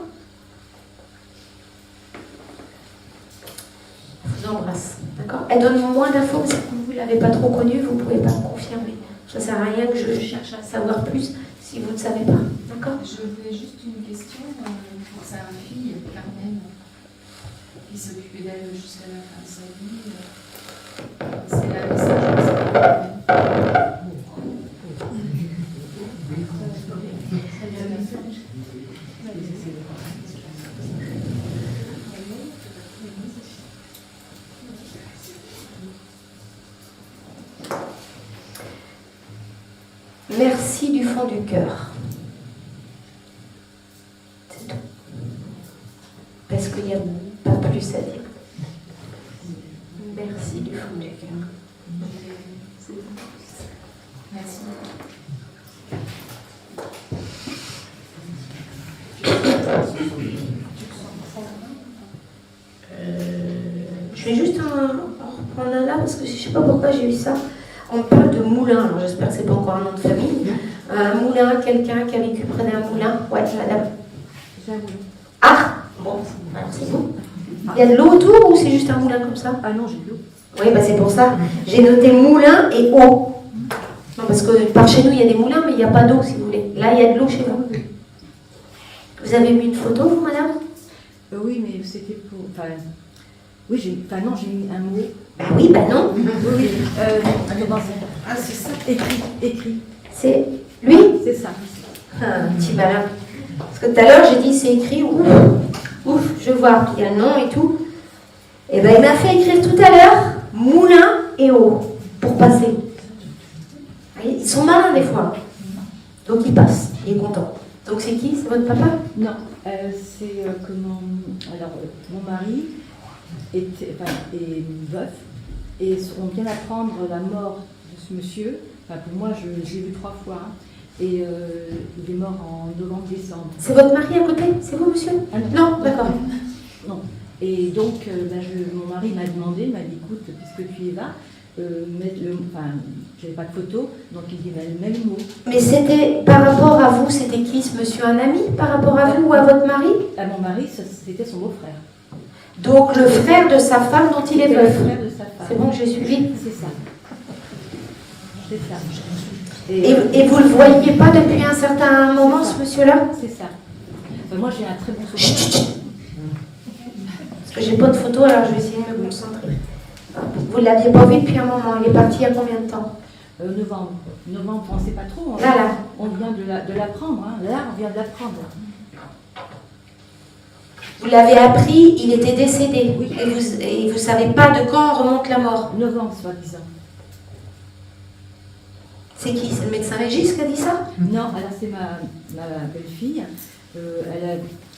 Je vous embrasse. D'accord? Elle donne moins d'infos parce que vous ne l'avez pas trop connue, vous ne pouvez pas me confirmer. Ça ne sert à rien que je cherche à savoir plus si vous ne savez pas. D'accord? Je voulais juste une question pour sa fille, Carmen, qui s'occupait d'elle jusqu'à la fin de sa vie. C'est la messageuse de Carmen. Merci du fond du cœur. C'est tout. Parce qu'il n'y a pas plus à dire. Merci du fond du cœur. Merci. Je vais juste en reprendre un là parce que je ne sais pas pourquoi j'ai eu ça. On parle de moulin, alors j'espère que ce n'est pas encore un nom de famille. Un moulin, quelqu'un qui a vécu près d'un moulin. Ouais, madame. Ah, bon, alors c'est bon. Il y a de l'eau autour ou c'est juste un moulin comme ça? Ah non, j'ai de l'eau. Oui, bah c'est pour ça. J'ai noté moulin et eau. Non, parce que par chez nous, il y a des moulins, mais il n'y a pas d'eau, si vous voulez. Là, il y a de l'eau chez vous. Vous avez mis une photo, vous, madame? Oui, mais c'était pour... Enfin, oui, non, j'ai mis un mot. Bah oui, bah non. Oui. Comment c'est? Ah, c'est ça. Écrit. C'est lui? C'est ça. Ah, un petit malin. Parce que tout à l'heure, j'ai dit c'est écrit, ouf, je vois, il y a le nom et tout. Et ben il m'a fait écrire tout à l'heure moulin et eau pour passer. Vous voyez, ils sont malins des fois. Donc il passe, il est content. Donc c'est qui? C'est votre papa? Non, c'est comment... Alors, mon mari est veuf et on vient d'apprendre la mort de ce monsieur. Enfin, pour moi, je l'ai vu 3 fois. Hein. Et il est mort en novembre-décembre. C'est votre mari à côté? C'est vous, monsieur? Ah non. Non, d'accord. Non. Et donc, mon mari m'a demandé, il m'a dit, écoute, puisque tu y vas, j'avais pas de photo, donc il dit mets le mot. Mais c'était, par rapport à vous, c'était qui ce monsieur? Un ami par rapport à vous ou à votre mari? À mon mari, c'était son beau-frère. Donc le frère de sa femme dont il est C'était le veuf. frère de sa femme. C'est bon, j'ai suivi. C'est ça. C'est ça. Et vous ne le voyiez pas depuis un certain moment, ce monsieur-là? C'est ça. Moi, j'ai un très bon Chut, souvenir. chut, chut. Parce que j'ai pas de photo, alors je vais essayer de me concentrer. Vous ne l'aviez pas vu depuis un moment. Il est parti il y a combien de temps? Novembre. Novembre, on ne sait pas trop. Là. On vient de l'apprendre. Hein. Là, on vient de l'apprendre. Vous l'avez appris, il était décédé. Oui. Et vous ne savez pas de quand remonte la mort. Novembre, soi-disant. C'est qui? C'est le médecin légiste qui a dit ça? Non, alors c'est ma belle-fille.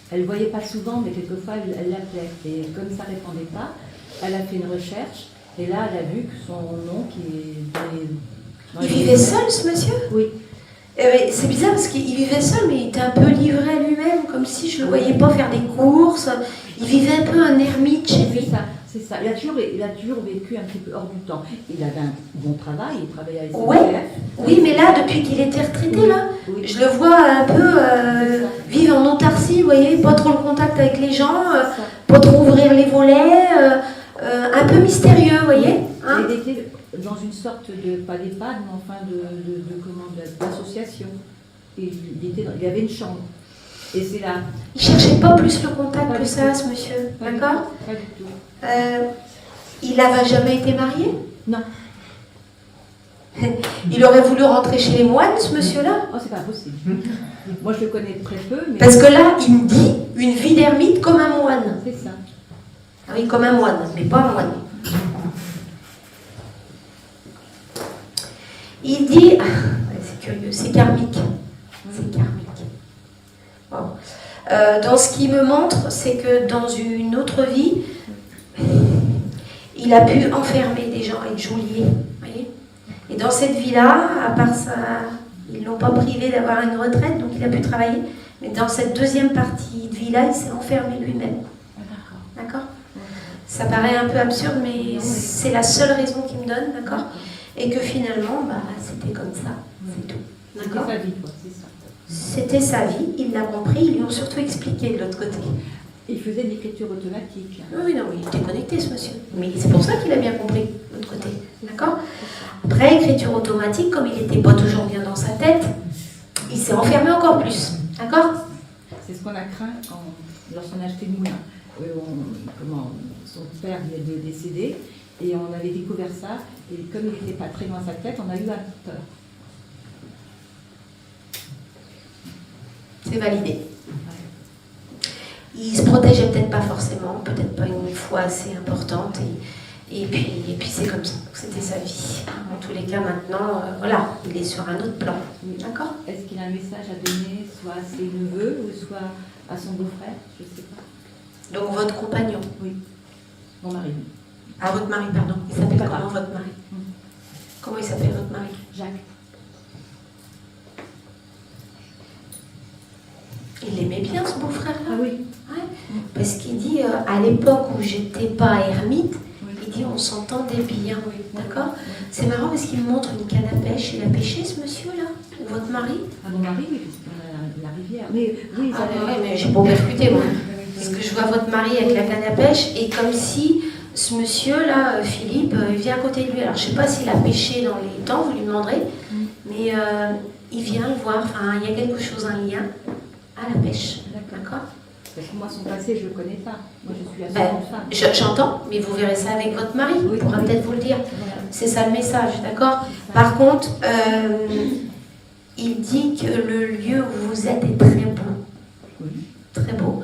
Elle ne voyait pas souvent, mais quelquefois elle l'appelait. Et comme ça ne répondait pas, elle a fait une recherche. Et là, elle a vu que son nom qui est... Il vivait seul, ce monsieur? Oui. C'est bizarre parce qu'il vivait seul, mais il était un peu livré à lui-même, comme si je ne le voyais pas faire des courses. Il vivait un peu un ermite chez lui. C'est ça. Il a toujours vécu un petit peu hors du temps. Il avait un bon travail, il travaillait à SNCF. Ouais. Oui, mais là, depuis qu'il était retraité, là, Oui. je le vois un peu vivre en autarcie, vous voyez, pas trop le contact avec les gens, pas trop ouvrir les volets, un peu mystérieux, vous voyez. Hein? Il était dans une sorte de, pas d'EHPAD, mais enfin d'association. Il avait une chambre. Et c'est là. Il cherchait pas plus le contact que ça, ce monsieur, Pas du d'accord? tout, pas du tout. Il n'avait jamais été marié? Non. Il aurait voulu rentrer chez les moines, ce monsieur-là? Oh, c'est pas possible. Moi, je le connais très peu, mais... Parce que là, il me dit une vie d'ermite comme un moine. C'est ça. Ah oui, comme un moine, mais pas un moine. Il dit, c'est curieux, c'est karmique. C'est karmique. Bon. Dans ce qu'il me montre, c'est que dans une autre vie, il a pu enfermer des gens, être geôlier. Voyez. Et dans cette vie-là, à part ça, ils ne l'ont pas privé d'avoir une retraite, donc il a pu travailler. Mais dans cette deuxième partie de vie-là, il s'est enfermé lui-même. D'accord? Ça paraît un peu absurde, mais c'est la seule raison qu'il me donne, d'accord? Et que finalement, c'était comme ça, c'est tout. C'était sa vie, quoi, c'est ça. C'était sa vie, il l'a compris, ils lui ont surtout expliqué de l'autre côté. Il faisait de l'écriture automatique. Oui, non, il était connecté, ce monsieur. Mais c'est pour ça qu'il a bien compris, de l'autre côté. D'accord? Après, écriture automatique, comme il n'était pas toujours bien dans sa tête, il s'est enfermé encore plus. D'accord? C'est ce qu'on a craint lorsqu'on a acheté le moulin. Son père vient de décéder et on avait découvert ça. Et comme il n'était pas très loin de sa tête, on a eu un peur. C'est validé. Il se protégeait peut-être pas forcément, peut-être pas une foi assez importante, et puis c'est comme ça. C'était sa vie. En tous les cas, maintenant, voilà, il est sur un autre plan. D'accord? Est-ce qu'il a un message à donner, soit à ses neveux ou soit à son beau-frère? Je ne sais pas. Donc votre compagnon? Oui. Mon mari. Ah, votre mari, pardon. Il s'appelle Papa. comment votre mari? Comment il s'appelle votre mari? Jacques. Il aimait bien ce beau-frère-là? Ah oui. Ouais. Parce qu'il dit, à l'époque où j'étais pas ermite, Oui. il dit on s'entendait bien. D'accord? C'est marrant parce qu'il me montre une canne à pêche. Il a pêché ce monsieur-là? Votre mari? Ah, mon mari, oui, parce qu'on a la rivière. Mais oui, Ah oui, mais j'ai pas percuté moi. Parce que je vois votre mari avec la canne à pêche et comme si ce monsieur-là, Philippe, il vient à côté de lui. Alors je sais pas s'il a pêché dans les temps, vous lui demanderez, mais il vient le voir. Enfin, il y a quelque chose, un lien à la pêche. D'accord? Parce que moi, son passé, je ne le connais pas. Moi, je suis la Ben, seconde femme. J'entends, mais vous verrez ça avec votre mari. Oui. Il pourra peut-être vous le dire. Voilà. C'est ça le message, d'accord? C'est ça. Par contre, il dit que le lieu où vous êtes est très beau. Oui. Très beau.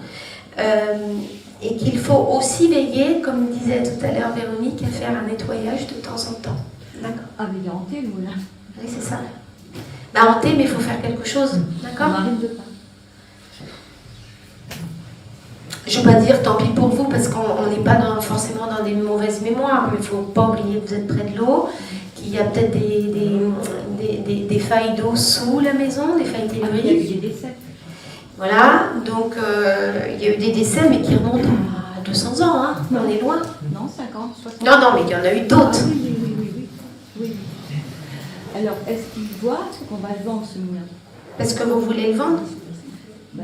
Et qu'il faut aussi veiller, comme disait tout à l'heure Véronique, à faire un nettoyage de temps en temps. D'accord? Ah, mais il est hanté, le moulin. Oui, c'est ça. Hanté, mais il faut faire quelque chose. Mon D'accord? mari ne veut pas. Je ne veux pas dire tant pis pour vous, parce qu'on n'est pas forcément dans des mauvaises mémoires, mais il ne faut pas oublier que vous êtes près de l'eau, qu'il y a peut-être des failles d'eau sous la maison, des failles Il y a eu telluriques. des décès. Voilà, donc il y a eu des décès, mais qui remontent à 200 ans, hein. On est loin. Non, 50, 60. Non, mais il y en a eu d'autres. Ah, oui. Alors, est-ce qu'ils voient qu'on va le vendre, ce moulin? Parce que vous voulez le vendre? Ben,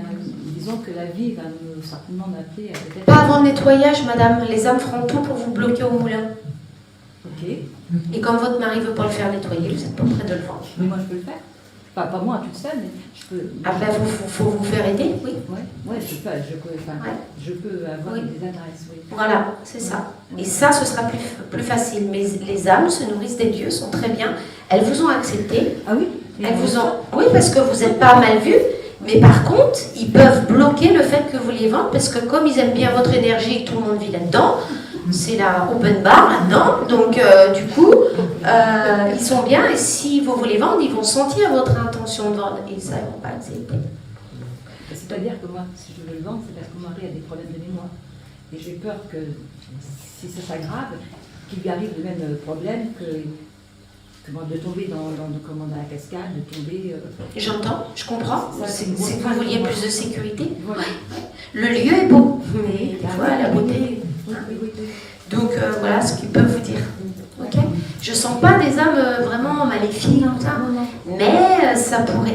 disons que la vie va certainement m'appeler à peut-être... Pas avant le nettoyage, madame. Les âmes feront tout pour vous bloquer au moulin. Ok. Et comme votre mari ne veut pas le faire nettoyer, vous n'êtes pas prêt de le vendre. Mais moi, je peux le faire. Enfin, pas moi toute seule, mais je peux... Ah ben, faut vous faire aider, oui. Ouais, je peux avoir Oui. des adresses, oui. Voilà, c'est ça. Et ça, ce sera plus facile. Mais les âmes se nourrissent des dieux, sont très bien. Elles vous ont accepté. Ah oui? Elles vous ont... Oui, parce que vous n'êtes pas mal vu. Mais par contre, ils peuvent bloquer le fait que vous les vendez parce que comme ils aiment bien votre énergie et que tout le monde vit là-dedans, c'est la open bar là-dedans. Donc, du coup, ils sont bien. Et si vous voulez vendre, ils vont sentir votre intention de vendre. Et ça, ils ne vont pas accepter. C'est-à-dire que moi, si je veux le vendre, c'est parce que mon mari a des problèmes de mémoire. Et j'ai peur que, si ça s'aggrave, qu'il lui arrive le même problème que de tomber dans la cascade, de tomber... J'entends, je comprends. C'est que vous vouliez plus de sécurité. Voilà. Le lieu est beau, mais des fois, la beauté... Oui. Donc, voilà ce qu'ils peuvent vous dire. Ok. Je sens pas des âmes vraiment maléfiques comme ça. Mais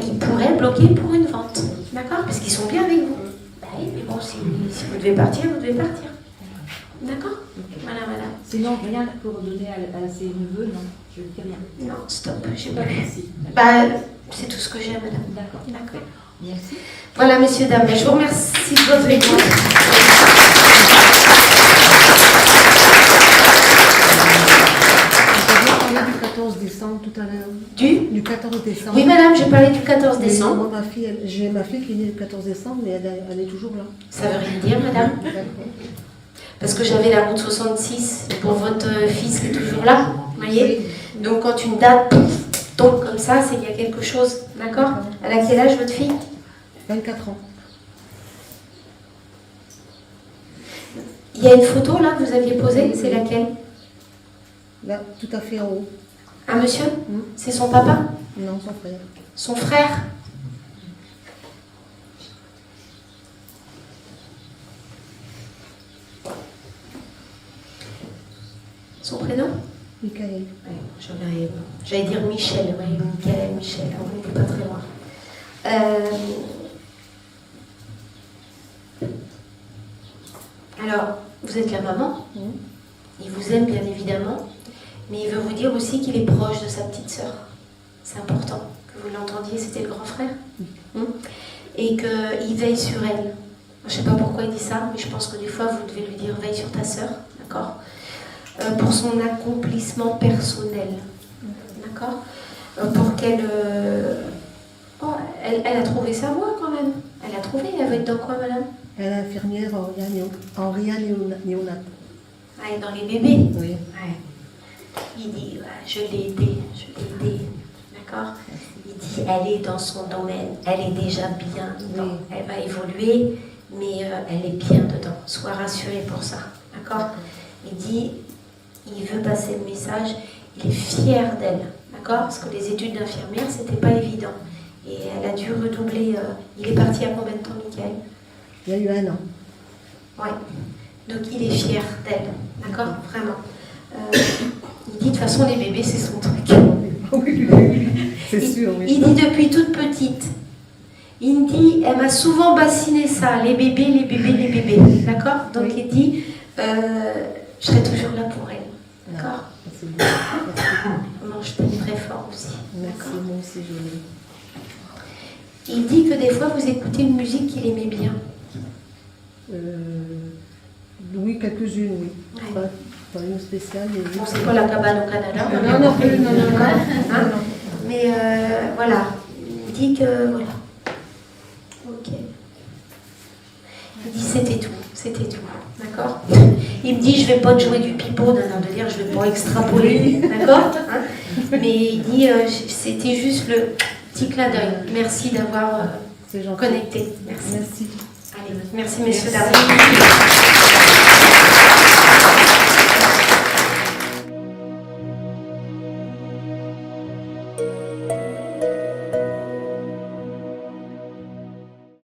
ils pourraient bloquer pour une vente. D'accord? Parce qu'ils sont bien avec vous. Bah oui, mais bon, si vous devez partir, vous devez partir. D'accord? Voilà. Sinon, rien pour donner à ses neveux, non? Je ne dis rien. Non, stop, j'ai pas vu. Merci. Bah, c'est tout ce que j'ai, madame. D'accord. Merci. Voilà, messieurs, dames, je vous remercie de votre écoute. On a parlé du 14 décembre tout à l'heure. Du 14 décembre. Oui, madame, j'ai parlé du 14 décembre. Moi, j'ai ma fille qui est née le 14 décembre, mais elle est toujours là. Ça veut rien dire, madame. D'accord. Parce que j'avais la route 66 pour votre fils qui est toujours là, vous voyez. Donc quand une date tombe comme ça, c'est qu'il y a quelque chose, d'accord? Elle a quel âge votre fille? 24 ans. Il y a une photo là que vous aviez posée, c'est laquelle? Là, tout à fait en haut. Un monsieur? C'est son papa? Non, son frère. Son frère? Son prénom? Michael. J'allais dire Michel, oui, Michel, on n'était pas très loin. Alors, vous êtes la maman, il vous aime bien évidemment, mais il veut vous dire aussi qu'il est proche de sa petite sœur. C'est important que vous l'entendiez, c'était le grand frère. Et qu'il veille sur elle. Je ne sais pas pourquoi il dit ça, mais je pense que des fois vous devez lui dire veille sur ta sœur, d'accord? Pour son accomplissement personnel, d'accord? Pour qu'elle... elle a trouvé sa voie quand même. Elle a trouvé, elle veut être dans quoi, madame? Elle est infirmière en néonat. Ah, et dans les bébés? Oui. Ouais. Il dit, je l'ai aidée, d'accord? Il dit, elle est dans son domaine, elle est déjà bien dedans. Oui. Elle va évoluer, mais elle est bien dedans. Sois rassurée pour ça, d'accord? Il dit, il veut passer le message, il est fier d'elle, d'accord? Parce que les études d'infirmière, c'était pas évident. Et elle a dû redoubler. Il est parti à combien de temps, Michael? Il y a eu 1 an. Ouais. Donc il est fier d'elle, d'accord? Vraiment. Il dit de toute façon les bébés c'est son truc. Oui, c'est sûr. Oui. Il dit depuis toute petite. Il me dit, elle m'a souvent bassiné ça, les bébés, d'accord? Donc il dit, je serai toujours là pour elle, d'accord? C'est bien. Merci. Maman, je t'aime très fort aussi. Merci, moi aussi, je Il dit que des fois vous écoutez une musique qu'il aimait bien. Oui, quelques-unes, oui. Ouais. Pas une spéciale. Mais oui. Bon, c'est pas la cabane au Canada. Non, plus, non. Hein? Mais voilà, il dit que voilà. Ok. Il dit c'était tout, d'accord? Il me dit je vais pas te jouer du pipeau d'un air de dire, je vais pas extrapoler, d'accord? Hein? Mais il dit c'était juste le petit clin d'œil. Merci d'avoir C'est gentil. connecté. Merci. Merci. Allez, merci messieurs, dames.